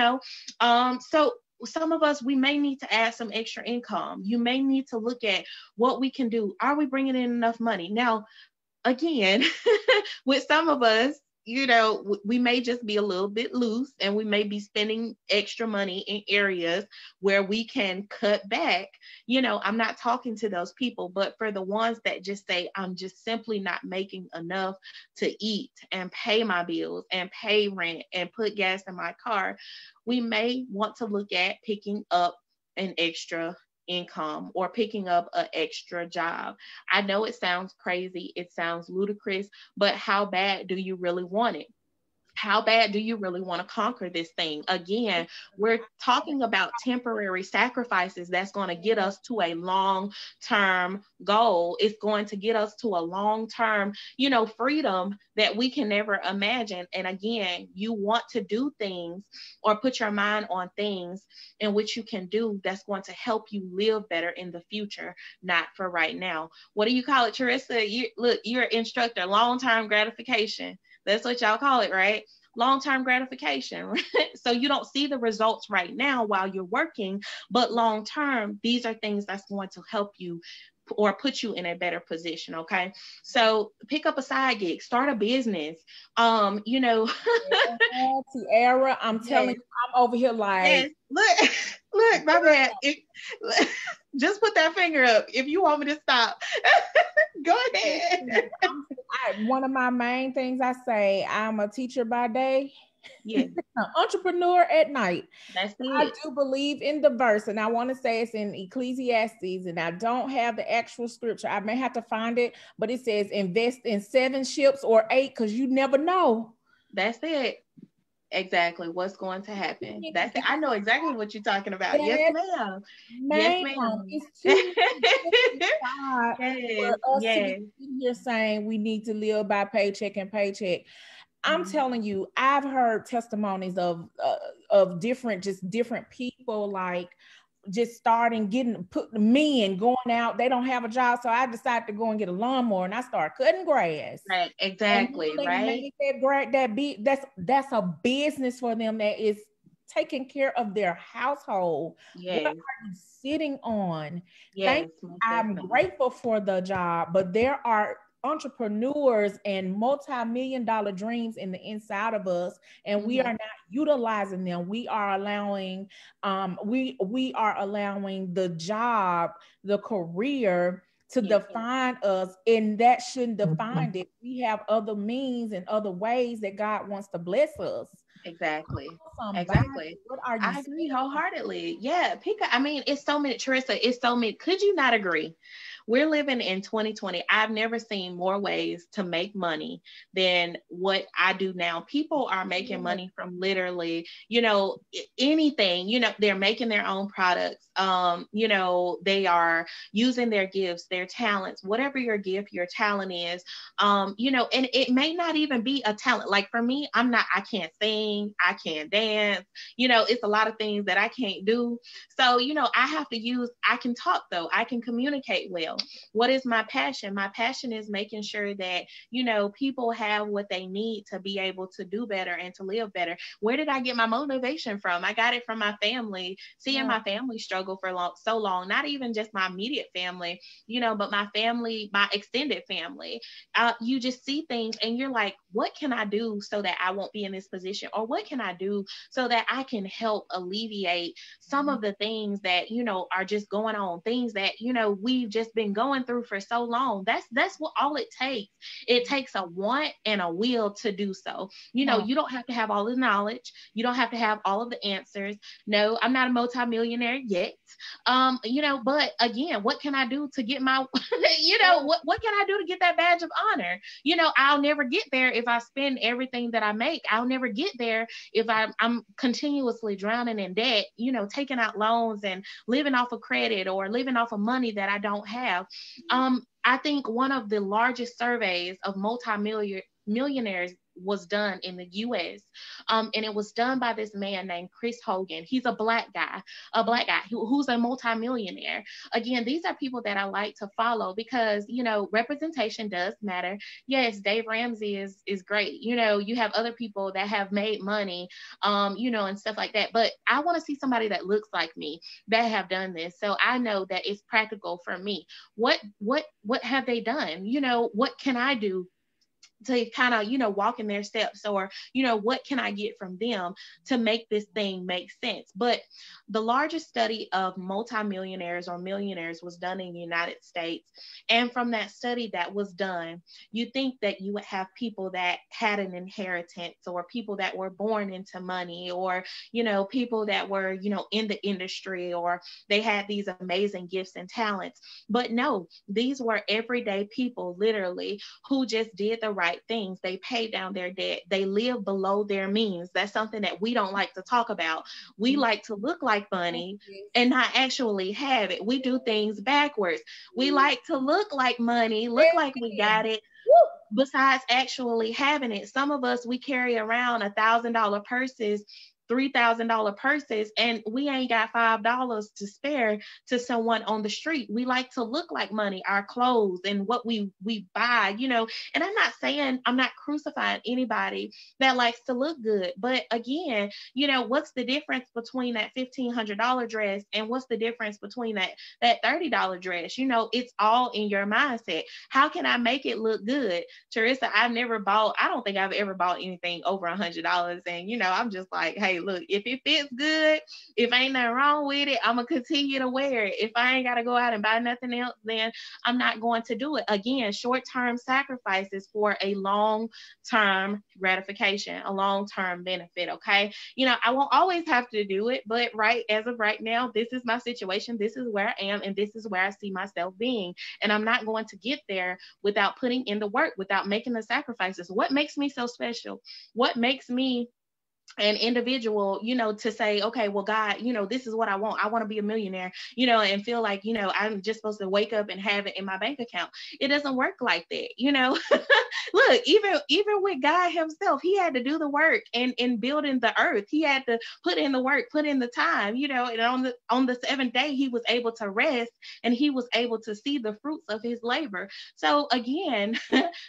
B: So some of us, we may need to add some extra income. You may need to look at what we can do. Are we bringing in enough money? Now, again, with some of us, we may just be a little bit loose, and we may be spending extra money in areas where we can cut back. I'm not talking to those people, but for the ones that just say, I'm just simply not making enough to eat and pay my bills and pay rent and put gas in my car, we may want to look at picking up an extra income or picking up an extra job. I know it sounds crazy, it sounds ludicrous, but how bad do you really want it? How bad do you really want to conquer this thing? Again, we're talking about temporary sacrifices that's going to get us to a long-term goal. It's going to get us to a long-term, freedom that we can never imagine. And again, you want to do things or put your mind on things in which you can do that's going to help you live better in the future, not for right now. What do you call it, Teresa? You're an instructor, long-term gratification. That's what y'all call it, right? Long-term gratification, right? So you don't see the results right now while you're working, but long-term, these are things that's going to help you or put you in a better position. Okay. So pick up a side gig, start a business.
A: Tiara, I'm telling you, I'm over here like,
B: look, my bad. Just put that finger up if you want me to stop. Go ahead.
A: One of my main things I say, I'm a teacher by day,
B: yeah,
A: an entrepreneur at night.
B: That's it.
A: I do believe in the verse, and I want to say it's in Ecclesiastes, and I don't have the actual scripture. I may have to find it, but it says invest in 7 ships or 8, because you never know.
B: That's it. Exactly what's going to happen. That's it. I know exactly what you're talking about. Yes, ma'am. Yes, ma'am.
A: It's too for us to be here saying we need to live by paycheck and paycheck. I'm telling you, I've heard testimonies of different people, like just starting put men going out. They don't have a job, so I decided to go and get a lawnmower, and I started cutting grass.
B: Right, exactly. Right.
A: That's a business for them that is taking care of their household.
B: Yes.
A: What are you sitting on?
B: Yes,
A: I'm grateful for the job, but there are entrepreneurs and multi-million-dollar dreams in the inside of us, and we are not utilizing them. We are allowing we are allowing the job, the career to define us, and that shouldn't define it. We have other means and other ways that God wants to bless us.
B: Exactly. What are you I agree wholeheartedly. Yeah. I mean, it's so many, Teresa, it's so many. Could you not agree? we're living in 2020. I've never seen more ways to make money than what I do now. People are making money from literally, anything. They're making their own products. They are using their gifts, their talents, whatever your gift, your talent is. And it may not even be a talent. Like for me, I can't sing, I can't dance. It's a lot of things that I can't do. So, I can talk though, I can communicate well. What is my passion? My passion is making sure that, people have what they need to be able to do better and to live better. Where did I get my motivation from? I got it from my family, seeing my family struggle for so long, not even just my immediate family, but my family, my extended family. You just see things and you're like, what can I do so that I won't be in this position? Or what can I do so that I can help alleviate some of the things that, are just going on, things that, we've just been going through for so long. That's what all it takes. It takes a want and a will to do so. You don't have to have all the knowledge. You don't have to have all of the answers. No, I'm not a multimillionaire yet. But again, what can I do to get my, what can I do to get that badge of honor? I'll never get there if I spend everything that I make. I'll never get there if I'm continuously drowning in debt, taking out loans and living off of credit or living off of money that I don't have. I think one of the largest surveys of multimillionaires was done in the US. And it was done by this man named Chris Hogan. He's a black guy who's a multimillionaire. Again, these are people that I like to follow because, representation does matter. Yes, Dave Ramsey is great. You have other people that have made money, and stuff like that. But I want to see somebody that looks like me that have done this. So I know that it's practical for me. What have they done? What can I do to kind of, walk in their steps, or, what can I get from them to make this thing make sense? But the largest study of multimillionaires or millionaires was done in the United States. And from that study that was done, you think that you would have people that had an inheritance, or people that were born into money, or, people that were, in the industry, or they had these amazing gifts and talents. But no, these were everyday people, literally, who just did the right things. They paid down their debt. They live below their means. That's something that we don't like to talk about. We like to look like money and not actually have it. We do things backwards. We like to look like money, look like we got it, besides actually having it. Some of us, we carry around $1,000 purses, $3,000 purses, and we ain't got $5 to spare to someone on the street. We like to look like money, our clothes and what we buy, and I'm not crucifying anybody that likes to look good. But again, what's the difference between that $1,500 dress and what's the difference between that $30 dress? It's all in your mindset. How can I make it look good? Teresa, I don't think I've ever bought anything over $100. And, I'm just like, hey, look, if it fits good, if ain't nothing wrong with it, I'm gonna continue to wear it. If I ain't gotta go out and buy nothing else, then I'm not going to do it. Again, short-term sacrifices for a long-term gratification, a long-term benefit. Okay, I won't always have to do it, but as of right now, this is my situation, this is where I am, and this is where I see myself being. And I'm not going to get there without putting in the work, without making the sacrifices. What makes me so special? What makes me an individual, to say, okay, well, God, this is what I want. I want to be a millionaire, and feel like, I'm just supposed to wake up and have it in my bank account. It doesn't work like that. Look, even with God himself, he had to do the work in building the earth. He had to put in the work, put in the time, and on the seventh day, he was able to rest and he was able to see the fruits of his labor. So again,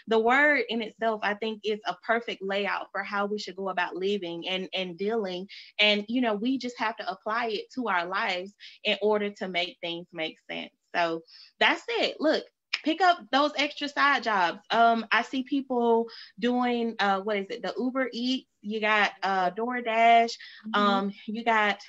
B: the word in itself, I think, is a perfect layout for how we should go about living and dealing. And, we just have to apply it to our lives in order to make things make sense. So that's it. Look, pick up those extra side jobs. I see people doing, the Uber Eats, you got DoorDash, you got,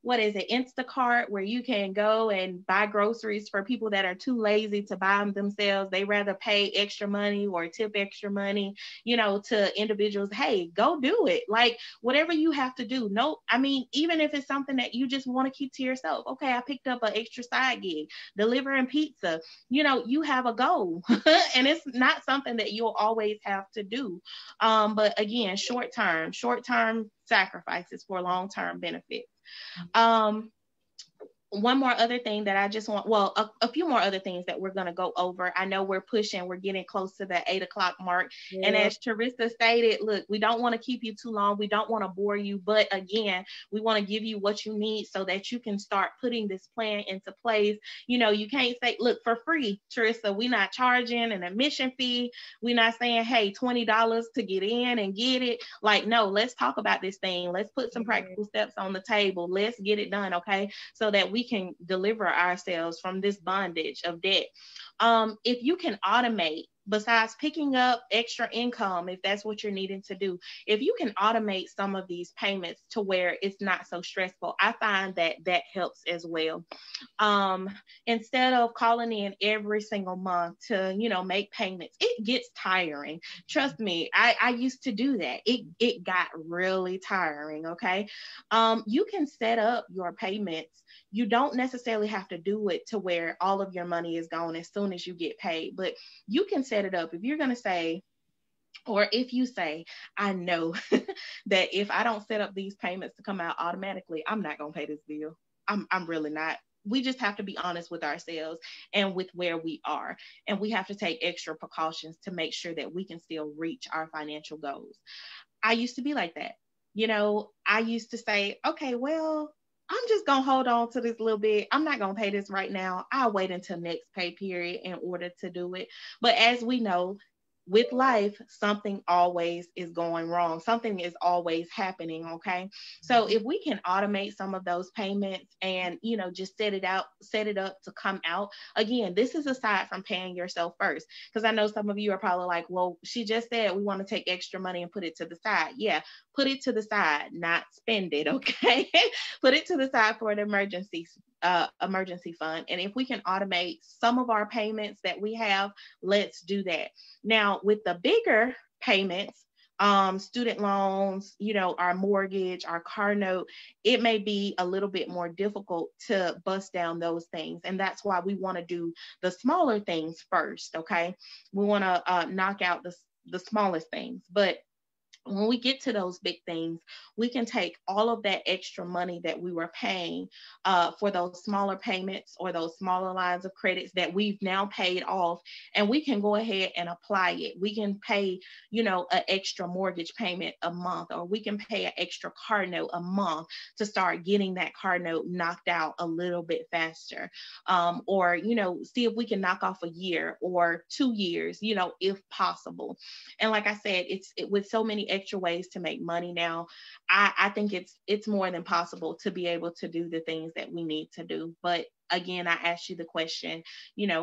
B: what is it, Instacart, where you can go and buy groceries for people that are too lazy to buy them themselves. They rather pay extra money or tip extra money, to individuals. Hey, go do it. Like whatever you have to do. No, I mean, even if it's something that you just want to keep to yourself. Okay, I picked up an extra side gig, delivering pizza. You have a goal, and it's not something that you'll always have to do. But again, short term sacrifices for long term benefits. Um, One more other thing that I just want, well, a few more other things that we're going to go over. I know we're getting close to the 8 o'clock mark. And
A: Yeah.
B: as Teresa stated, look, we don't want to keep you too long. We don't want to bore you. But again, we want to give you what you need so that you can start putting this plan into place. You can't say, look, for free, Teresa, we're not charging an admission fee. We're not saying, hey, $20 to get in and get it. Like, no, let's talk about this thing. Let's put some practical steps on the table. Let's get it done. Okay. So that we can deliver ourselves from this bondage of debt. If you can automate, besides picking up extra income, if that's what you're needing to do, if you can automate some of these payments to where it's not so stressful, I find that that helps as well. Instead of calling in every single month to, make payments, it gets tiring. Trust me, I used to do that. It got really tiring. Okay. You can set up your payments. You don't necessarily have to do it to where all of your money is gone as soon as you get paid, but you can set it up. If you're going to say, or if you say, I know that if I don't set up these payments to come out automatically, I'm not going to pay this bill. I'm really not. We just have to be honest with ourselves and with where we are. And we have to take extra precautions to make sure that we can still reach our financial goals. I used to be like that. I used to say, okay, well, I'm just going to hold on to this little bit. I'm not going to pay this right now. I'll wait until next pay period in order to do it. But as we know, with life, something always is going wrong. Something is always happening. Okay. So if we can automate some of those payments and, just set it up to come out again, this is aside from paying yourself first. Because I know some of you are probably like, well, she just said we want to take extra money and put it to the side. Yeah. Put it to the side, not spend it. Okay. Put it to the side for an emergency fund. And if we can automate some of our payments that we have, let's do that. Now, with the bigger payments, student loans, our mortgage, our car note, it may be a little bit more difficult to bust down those things. And that's why we want to do the smaller things first. Okay. We want to knock out the smallest things. But when we get to those big things, we can take all of that extra money that we were paying for those smaller payments or those smaller lines of credits that we've now paid off, and we can go ahead and apply it. We can pay, an extra mortgage payment a month, or we can pay an extra car note a month to start getting that car note knocked out a little bit faster. Or, see if we can knock off a year or 2 years, if possible. And like I said, with so many extra ways to make money now, I think it's more than possible to be able to do the things that we need to do. But again, I asked you the question,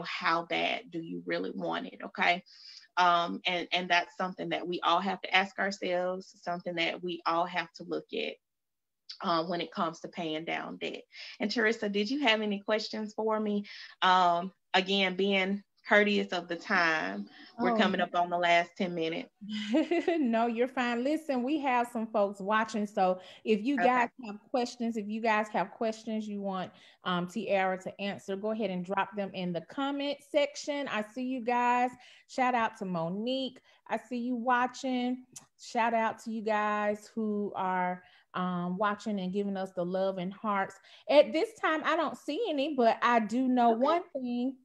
B: how bad do you really want it? Okay. And that's something that we all have to ask ourselves, something that we all have to look at when it comes to paying down debt. And Teresa, did you have any questions for me? Again, being courteous of the time, we're
A: Oh,
B: coming up on the last 10 minutes.
A: no, you're fine. Listen, we have some folks watching. So if you
B: Okay.
A: guys have questions you want Tiara to answer, go ahead and drop them in the comment section. I see you guys. Shout out to Monique. I see you watching. Shout out to you guys who are watching and giving us the love and hearts. At this time, I don't see any, but I do know one thing.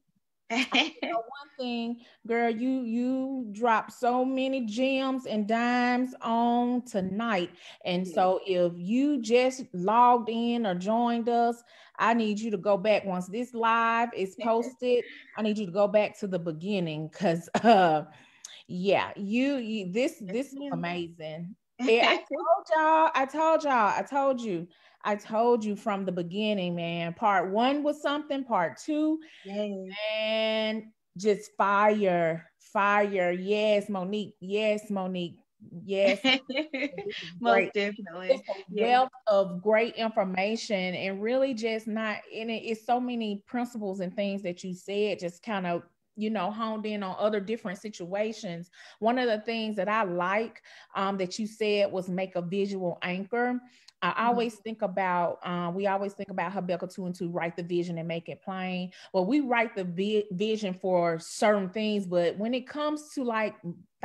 A: One thing, girl, you dropped so many gems and dimes on tonight. And
B: Yeah.
A: so if you just logged in or joined us, I need you to go back once this live is posted. I need you to go back to the beginning because yeah, this is amazing. Yeah, I told you from the beginning, man. Part one was something, part two,
B: Yay.
A: and just fire. Yes, Monique. Yes, Monique. Yes.
B: Most
A: Great. Just
B: definitely.
A: a
B: Yes.
A: wealth of great information, and really just not in it. It's so many principles and things that you said, just kind of, honed in on other different situations. One of the things that I like, that you said, was make a visual anchor. I
B: Mhm.
A: always think about, we always think about Habakkuk 2 and 2, write the vision and make it plain. Well, we write the vision for certain things, but when it comes to like,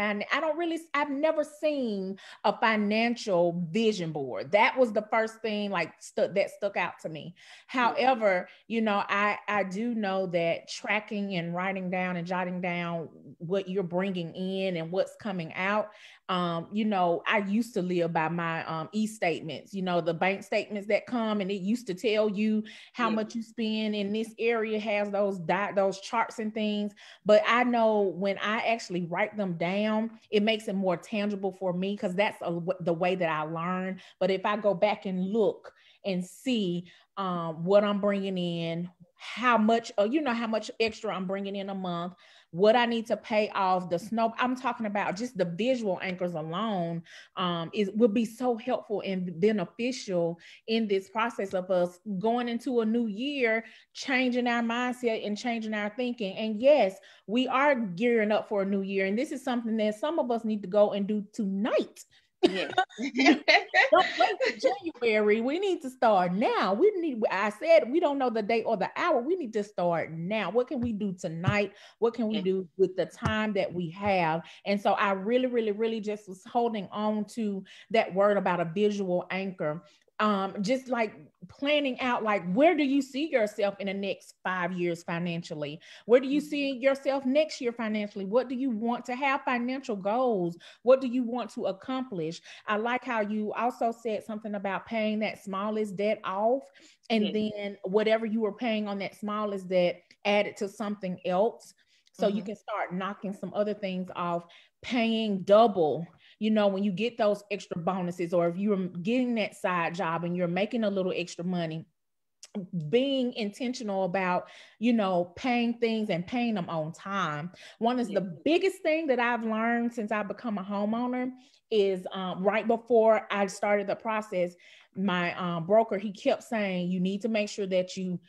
A: I've never seen a financial vision board. That was the first thing like that stuck out to me.
B: Yes.
A: However, I do know that tracking and writing down and jotting down what you're bringing in and what's coming out. I used to live by my e-statements, the bank statements that come, and it used to tell you how
B: Yes.
A: much you spend in this area, has those charts and things. But I know when I actually write them down, it makes it more tangible for me, because that's the way that I learn. But if I go back and look and see what I'm bringing in, how much, how much extra I'm bringing in a month, what I need to pay off the snow. I'm talking about just the visual anchors alone, is will be so helpful and beneficial in this process of us going into a new year, changing our mindset and changing our thinking. And yes, we are gearing up for a new year. And this is something that some of us need to go and do tonight.
B: Yes.
A: Don't wait till January. We need to start now. I said, we don't know the day or the hour. We need to start now. What can we do tonight? What can we
B: Yes.
A: do with the time that we have? And so I really, really, really just was holding on to that word about a visual anchor. Just like planning out, like, where do you see yourself in the next 5 years financially? Where do you see yourself next year financially? What do you want to have financial goals? What do you want to accomplish? I like how you also said something about paying that smallest debt off, and
B: Yes.
A: then whatever you were paying on that smallest debt, add it to something else. So you
B: Mhm.
A: can start knocking some other things off, paying double. When you get those extra bonuses, or if you're getting that side job and you're making a little extra money, being intentional about, paying things and paying them on time. One is the
B: Yes.
A: biggest thing that I've learned since I've become a homeowner is, right before I started the process, my broker, he kept saying, you need to make sure that you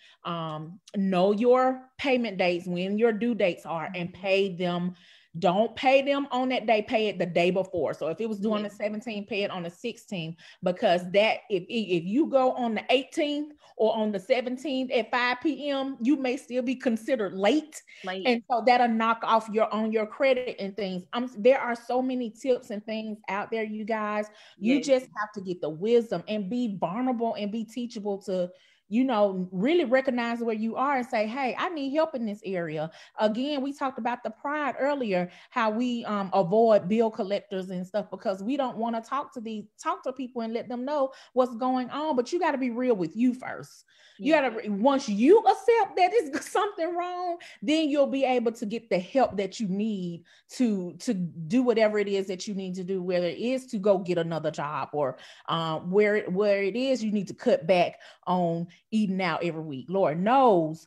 A: know your payment dates, when your due dates are, and
B: Mhm.
A: pay them. Don't pay them on that day, pay it the day before. So if it was due on
B: Yes.
A: the 17th, pay it on the 16th, because that, if you go on the 18th or on the 17th at 5 p.m., you may still be considered late.
B: Late.
A: And so that'll knock off your credit and things. There are so many tips and things out there, you guys. You
B: Yes.
A: just have to get the wisdom and be vulnerable and be teachable to, really recognize where you are and say, hey, I need help in this area. Again, we talked about the pride earlier, how we avoid bill collectors and stuff, because we don't want to talk to people and let them know what's going on. But you got to be real with you first. You
B: Yes.
A: got to, once you accept that it's something wrong, then you'll be able to get the help that you need to do whatever it is that you need to do, whether it is to go get another job, or where it is you need to cut back on eating out every week. Lord knows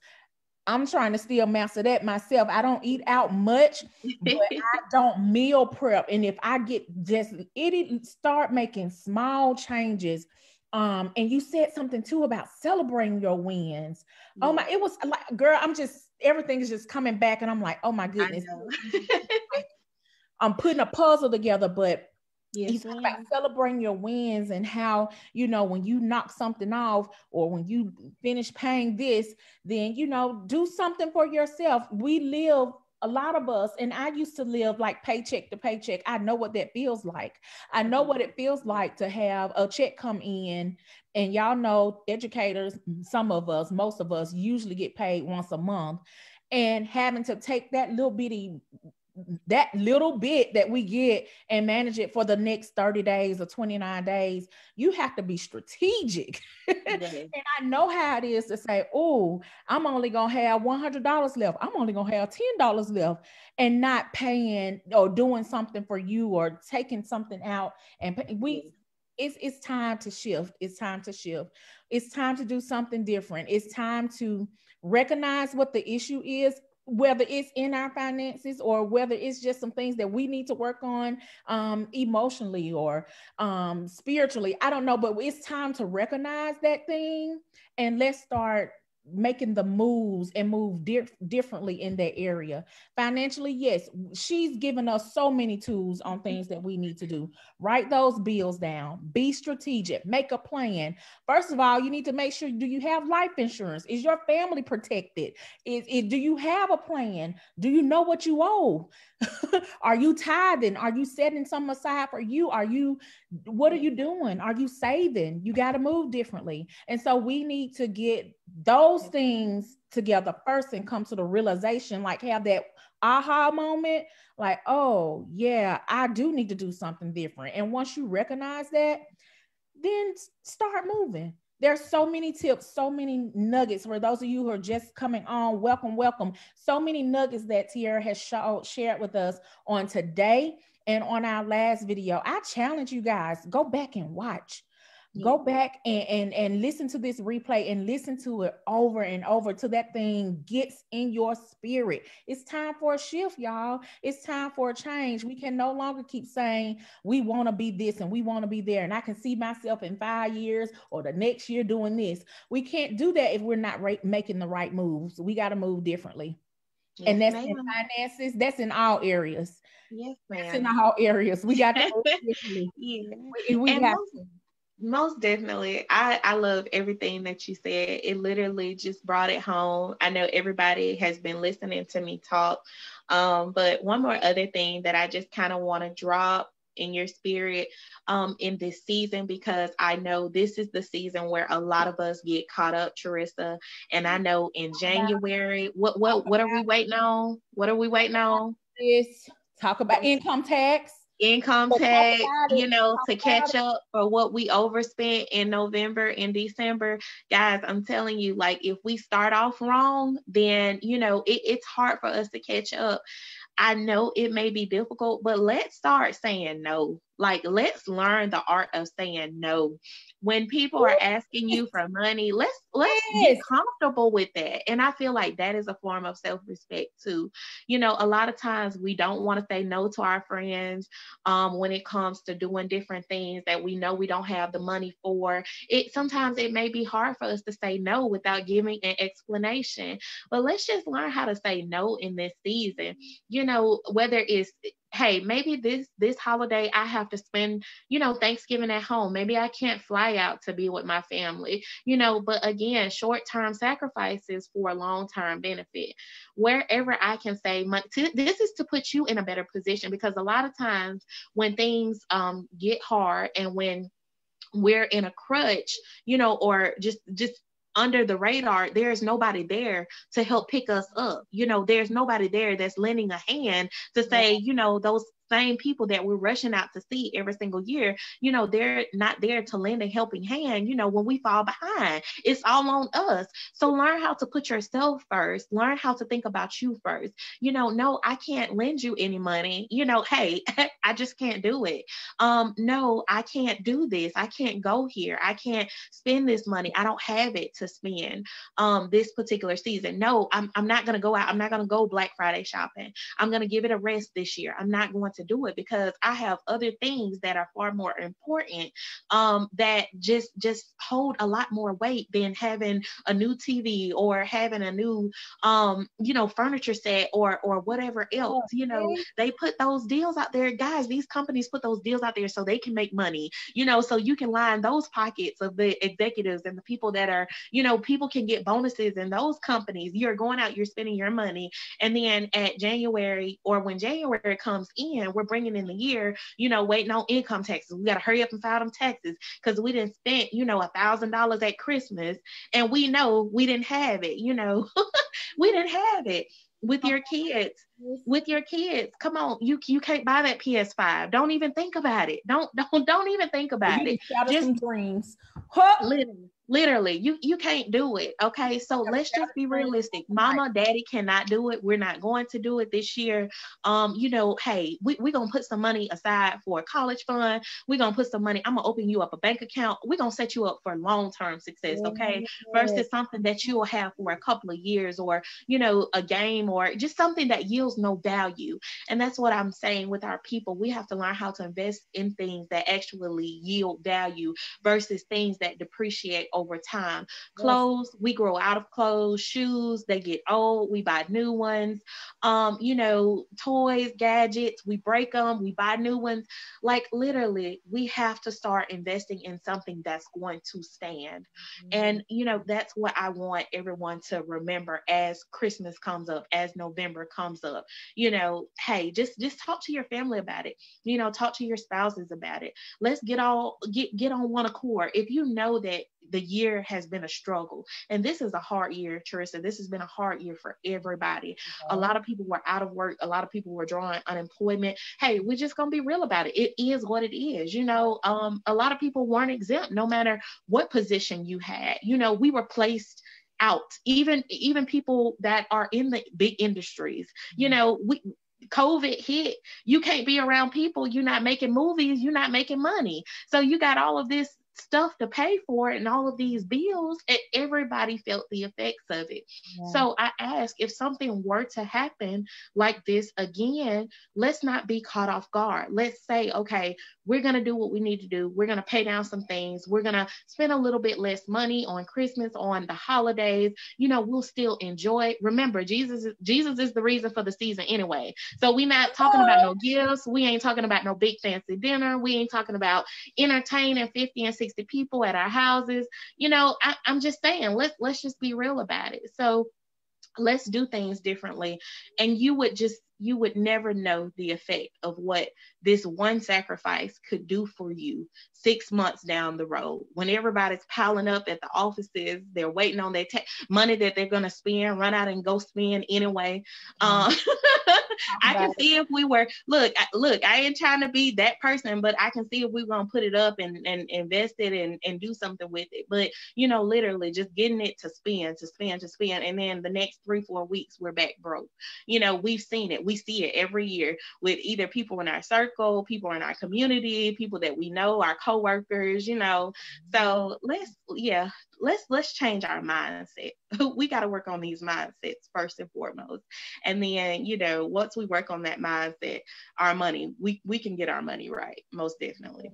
A: I'm trying to still master that myself. I don't eat out much, but I don't meal prep. And if I get just it, start making small changes. And you said something too about celebrating your wins. Oh my,
B: Yes.
A: it was like, girl, I'm just, everything is just coming back, and I'm like, oh my
B: I
A: goodness.
B: know.
A: Like, I'm putting a puzzle together, but you
B: Yes,
A: talk about
B: ma'am.
A: celebrating your wins, and how, when you knock something off, or when you finish paying this, then, do something for yourself. We live, a lot of us, and I used to live like paycheck to paycheck. I know what that feels like. I know
B: Mhm.
A: what it feels like to have a check come in, and y'all know, educators, some of us, most of us, usually get paid once a month, and having to take that little bit that we get and manage it for the next 30 days or 29 days. You have to be strategic. And
B: Yes.
A: I know how it is to say, oh, I'm only going to have $100 left. I'm only going to have $10 left, and not paying or doing something for you, or taking something out. And
B: Yes.
A: it's time to shift. It's time to shift. It's time to do something different. It's time to recognize what the issue is. whether it's in our finances or whether it's just some things that we need to work on emotionally or spiritually. I don't know, but it's time to recognize that thing and let's start making the moves and move differently in that area. Financially, yes, she's given us so many tools on things that we need to do. Write those bills down, be strategic, make a plan. First of all, you need to make sure, do you have life insurance? Is your family protected? Do you have a plan? Do you know what you owe? Are you tithing? Are you setting some aside for you? What are you doing? Are you saving? You got to move differently. And so we need to get those things together first and come to the realization, like have that aha moment, like, oh yeah, I do need to do something different. And once you recognize that, then start moving. There's so many tips, so many nuggets for those of you who are just coming on. Welcome, welcome. So many nuggets that Tiara has shared with us on today and on our last video. I challenge you guys, go back and watch. Go back and listen to this replay and listen to it over and over till that thing gets in your spirit. It's time for a shift, y'all. It's time for a change. We can no longer keep saying we want to be this and we want to be there. And I can see myself in 5 years or the next year doing this. We can't do that if we're not making the right moves. We got to move differently. Yes, and that's in finances. That's in all areas.
B: Yes, ma'am.
A: That's in all areas. We got to move differently.
B: Yeah. We have to. Most definitely. I love everything that you said. It literally just brought it home. I know everybody has been listening to me talk. But one more other thing that I just kind of want to drop in your spirit in this season, because I know this is the season where a lot of us get caught up, Teresa. And I know in January, what are we waiting on? What are we waiting on?
A: Talk about income tax.
B: To catch up for what we overspent in November and December. Guys, I'm telling you, like, if we start off wrong, then, it's hard for us to catch up. I know it may be difficult, but let's start saying no. Like, let's learn the art of saying no. When people are asking you for money, let's get comfortable with that. And I feel like that is a form of self-respect too. A lot of times we don't want to say no to our friends when it comes to doing different things that we know we don't have the money for. Sometimes it may be hard for us to say no without giving an explanation. But let's just learn how to say no in this season. Whether it's, hey, maybe this holiday I have to spend, Thanksgiving at home. Maybe I can't fly out to be with my family, but again, short-term sacrifices for a long-term benefit. Wherever I can say, this is to put you in a better position, because a lot of times when things get hard and when we're in a crutch, or just under the radar, there's nobody there to help pick us up. There's nobody there that's lending a hand to say, those same people that we're rushing out to see every single year, they're not there to lend a helping hand, when we fall behind. It's all on us. So learn how to put yourself first. Learn how to think about you first. No, I can't lend you any money. Hey, I just can't do it. No, I can't do this. I can't go here. I can't spend this money. I don't have it to spend this particular season. No, I'm not going to go out. I'm not going to go Black Friday shopping. I'm going to give it a rest this year. I'm not going to do it because I have other things that are far more important that just hold a lot more weight than having a new TV or having a new furniture set or whatever else. They put those deals out there, guys. These companies put those deals out there so they can make money, so you can line those pockets of the executives and the people that are, people can get bonuses in those companies. You're going out, you're spending your money, and then at January, or when January comes in, we're bringing in the year, waiting on income taxes. We got to hurry up and file them taxes because we didn't spend, $1,000 at Christmas and we know we didn't have it, we didn't have it. With your kids, come on, you can't buy that PS5. Don't even think about it. Don't even think about it.
A: Just some dreams.
B: Literally, you can't do it. Okay. So let's just be realistic. Mama, daddy cannot do it. We're not going to do it this year. Hey, we're gonna put some money aside for a college fund. We're gonna put some money. I'm gonna open you up a bank account. We're gonna set you up for long-term success, okay? Versus something that you'll have for a couple of years, or a game, or just something that yields no value. And that's what I'm saying with our people. We have to learn how to invest in things that actually yield value versus things that depreciate over time. Clothes, we grow out of clothes. Shoes, they get old, we buy new ones. Toys, gadgets, we break them, we buy new ones. Like literally, we have to start investing in something that's going to stand. And that's what I want everyone to remember as Christmas comes up, as November comes up. Hey, just talk to your family about it. Talk to your spouses about it. Let's get on one accord. If you know that the year has been a struggle, and this is a hard year, Teresa, this has been a hard year for everybody. A lot of people were out of work. A lot of people were drawing unemployment. Hey, we're just gonna be real about it. It is what it is. A lot of people weren't exempt, no matter what position you had. We were placed out. Even people that are in the big industries. COVID hit, you can't be around people, you're not making movies, you're not making money. So you got all of this stuff to pay for and all of these bills, and everybody felt the effects of it. So I ask, if something were to happen like this again, let's not be caught off guard. Let's say, okay, we're going to do what we need to do. We're going to pay down some things. We're going to spend a little bit less money on Christmas, on the holidays. We'll still enjoy it. Remember, Jesus is the reason for the season anyway. So we're not talking about no gifts. We ain't talking about no big fancy dinner. We ain't talking about entertaining 50 and 60 people at our houses. I'm just saying, let's just be real about it. So let's do things differently. And you would never know the effect of what this one sacrifice could do for you 6 months down the road, when everybody's piling up at the offices. They're waiting on their money that they're going to spend, run out and go spend anyway. I can see if we were, look, I ain't trying to be that person, but I can see if we were going to put it up and invest it and do something with it. But, literally just getting it to spend. And then the next 3-4 weeks, we're back broke. We've seen it. We see it every year with either people in our circle, people in our community, people that we know, our coworkers, So let's change our mindset. We got to work on these mindsets first and foremost. And then, once we work on that mindset, our money, we can get our money right. Most definitely.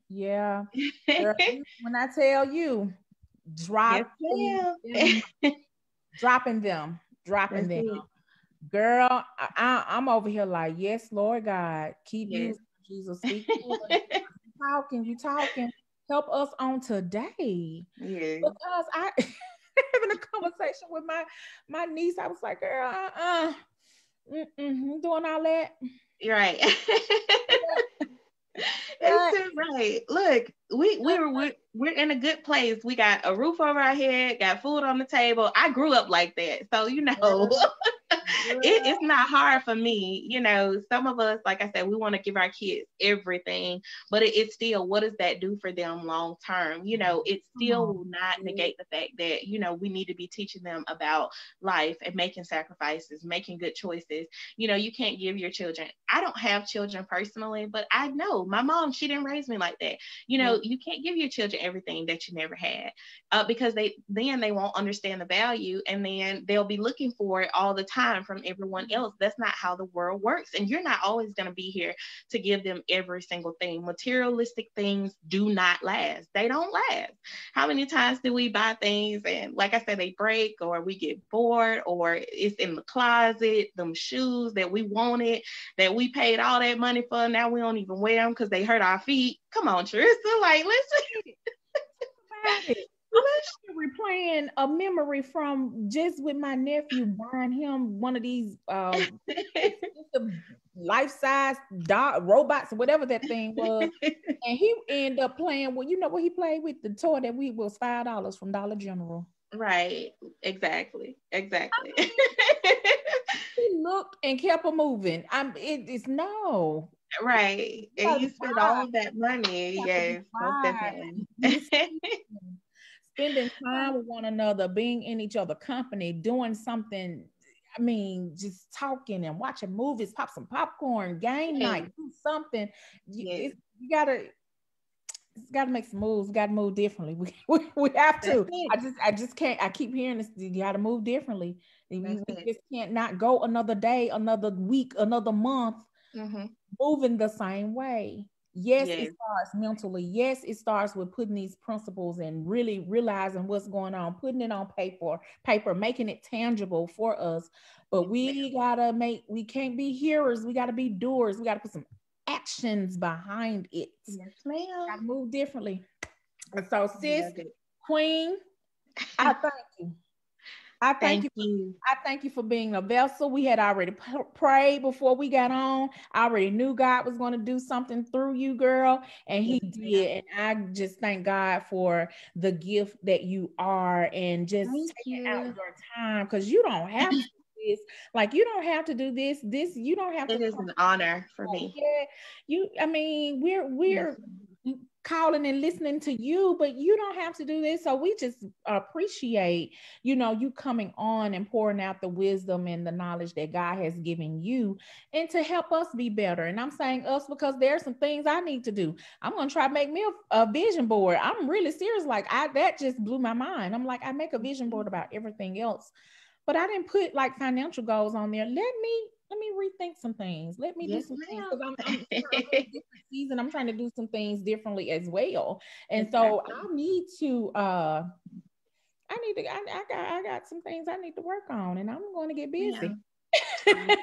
A: Yeah. Girl, when I tell you, dropping them. Girl, I'm over here like, yes, Lord God, keep using Jesus. Speak. You talking. Help us on today. Because I having a conversation with my niece. I was like, girl, doing all that.
B: You're right. It's right. Look, we're in a good place. We got a roof over our head, got food on the table. I grew up like that, so it's not hard for me. Some of us, like I said, we want to give our kids everything, but it's still, what does that do for them long term? It still will not negate the fact that we need to be teaching them about life and making sacrifices, making good choices. You can't give your children. I don't have children personally, but I know my mom, she didn't raise me like that. You can't give your children everything that you never had, because they won't understand the value, and then they'll be looking for it all the time from everyone else. That's not how the world works, and you're not always going to be here to give them every single thing. Materialistic things do not last. They don't last. How many times do we buy things and, like I said, they break, or we get bored, or it's in the closet, them shoes that we wanted, that we paid all that money for, now we don't even wear them because they hurt our feet. Come on, Teresa, like, listen.
A: I'm replaying a memory from just with my nephew, buying him one of these life-size dog robots or whatever that thing was, and he ended up playing with, what he played with, the toy that was $5 from Dollar General.
B: Right. Exactly.
A: He looked and kept on moving. It's no.
B: Right. And you spend all of that money. Yes, most definitely.
A: spending time with one another, being in each other's company, doing something. I mean, just talking and watching movies, pop some popcorn, game night, do something. You gotta make some moves. We gotta move differently. We have to. I just can't. I keep hearing this. You gotta move differently. We just can't not go another day, another week, another month, moving the same way. Yes, it starts mentally. Yes, it starts with putting these principles and really realizing what's going on, putting it on paper, making it tangible for us. But we can't be hearers. We gotta be doers. We gotta put some actions behind it.
B: Yes, ma'am.
A: Gotta move differently. And so, sis, queen, I thank you. I thank you. I thank you for being a vessel. We had already prayed before we got on. I already knew God was going to do something through you, girl, and He did. And I just thank God for the gift that you are, and just taking out your time, because you don't have to do this. Like, you don't have to do this. You don't have to.
B: It is an honor for me.
A: Yeah, I mean, we're calling and listening to you, but you don't have to do this. So we just appreciate, you coming on and pouring out the wisdom and the knowledge that God has given you, and to help us be better. And I'm saying us because there's some things I need to do. I'm going to try to make me a vision board. I'm really serious. Like, that just blew my mind. I'm like, I make a vision board about everything else, but I didn't put like financial goals on there. Let me rethink some things. Let me do some things, because I'm in a different season. I'm trying to do some things differently as well. And so I need to I got some things I need to work on, and I'm going to get busy.
B: I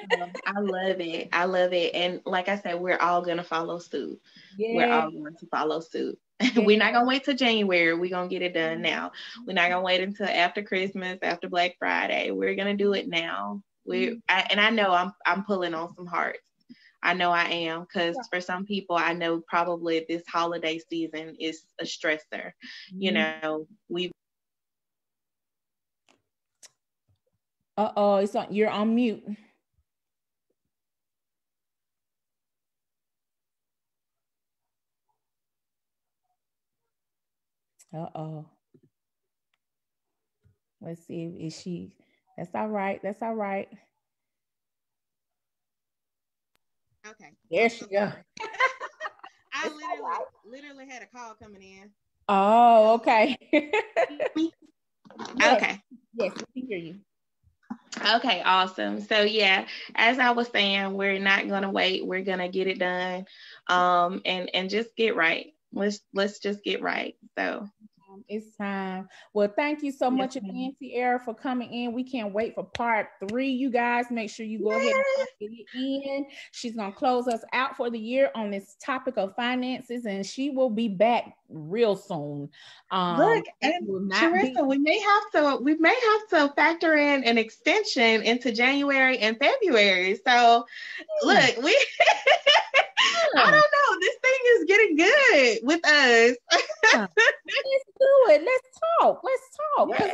B: love it. I love it. And like I said, we're all going to follow suit. We're all going to follow suit. We're not going to wait till January. We're going to get it done now. We're not going to wait until after Christmas, after Black Friday. We're going to do it now. I know I'm pulling on some hearts. I know I am, because for some people, I know probably this holiday season is a stressor.
A: You're on mute. Let's see. Is she? That's all right. That's all right.
C: Okay.
A: There she go.
C: I literally had a call coming in.
A: Oh, okay.
B: Okay.
A: Yes, we can hear you.
B: Okay, awesome. So yeah, as I was saying, we're not gonna wait. We're gonna get it done, and just get right. Let's just get right. So
A: it's time. Well, thank you so much again, Tiara, for coming in. We can't wait for part 3. You guys, make sure you go ahead and get it in. She's gonna close us out for the year on this topic of finances, and she will be back real soon.
B: Look, and Teresa, we may have to factor in an extension into January and February. So look, I don't know. This thing is getting good with us.
A: Let's do it. Let's talk. Because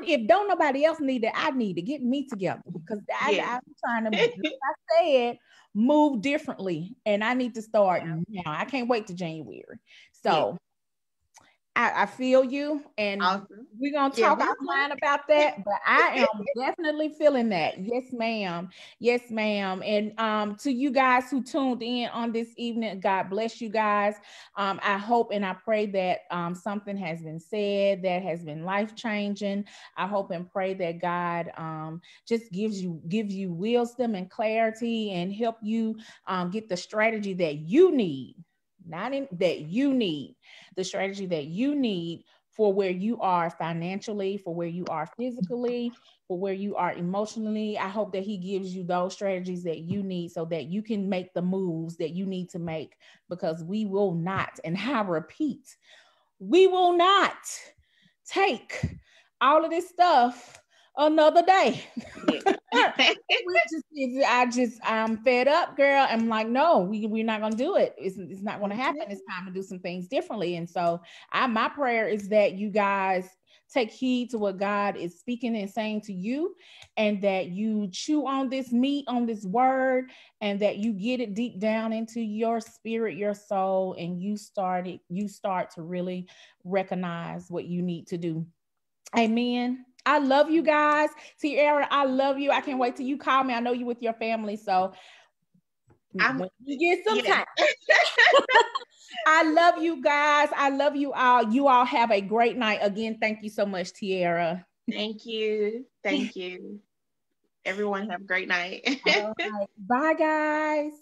A: if don't nobody else need it, I need to get me together, because I'm trying to, like I said, move differently, and I need to start now. I can't wait to January. So I feel you, and we're gonna talk offline about that, but I am definitely feeling that. Yes, ma'am. Yes, ma'am. And to you guys who tuned in on this evening, God bless you guys. I hope and I pray that something has been said that has been life-changing. I hope and pray that God just gives you wisdom and clarity, and help you get the strategy that you need. The strategy that you need for where you are financially, for where you are physically, for where you are emotionally. I hope that He gives you those strategies that you need, so that you can make the moves that you need to make, because we will not, and I repeat, we will not take all of this stuff another day. I'm fed up, girl. I'm like, no, we're not gonna do it. It's not gonna happen. It's time to do some things differently. And so my prayer is that you guys take heed to what God is speaking and saying to you, and that you chew on this meat, on this word, and that you get it deep down into your spirit, your soul, and you start to really recognize what you need to do. Amen. I love you guys. Tiara, I love you. I can't wait till you call me. I know you with your family, so when you get some time. I love you guys. I love you all. You all have a great night. Again, thank you so much, Tiara.
B: Thank you. Thank you. Everyone have a great night.
A: All right. Bye, guys.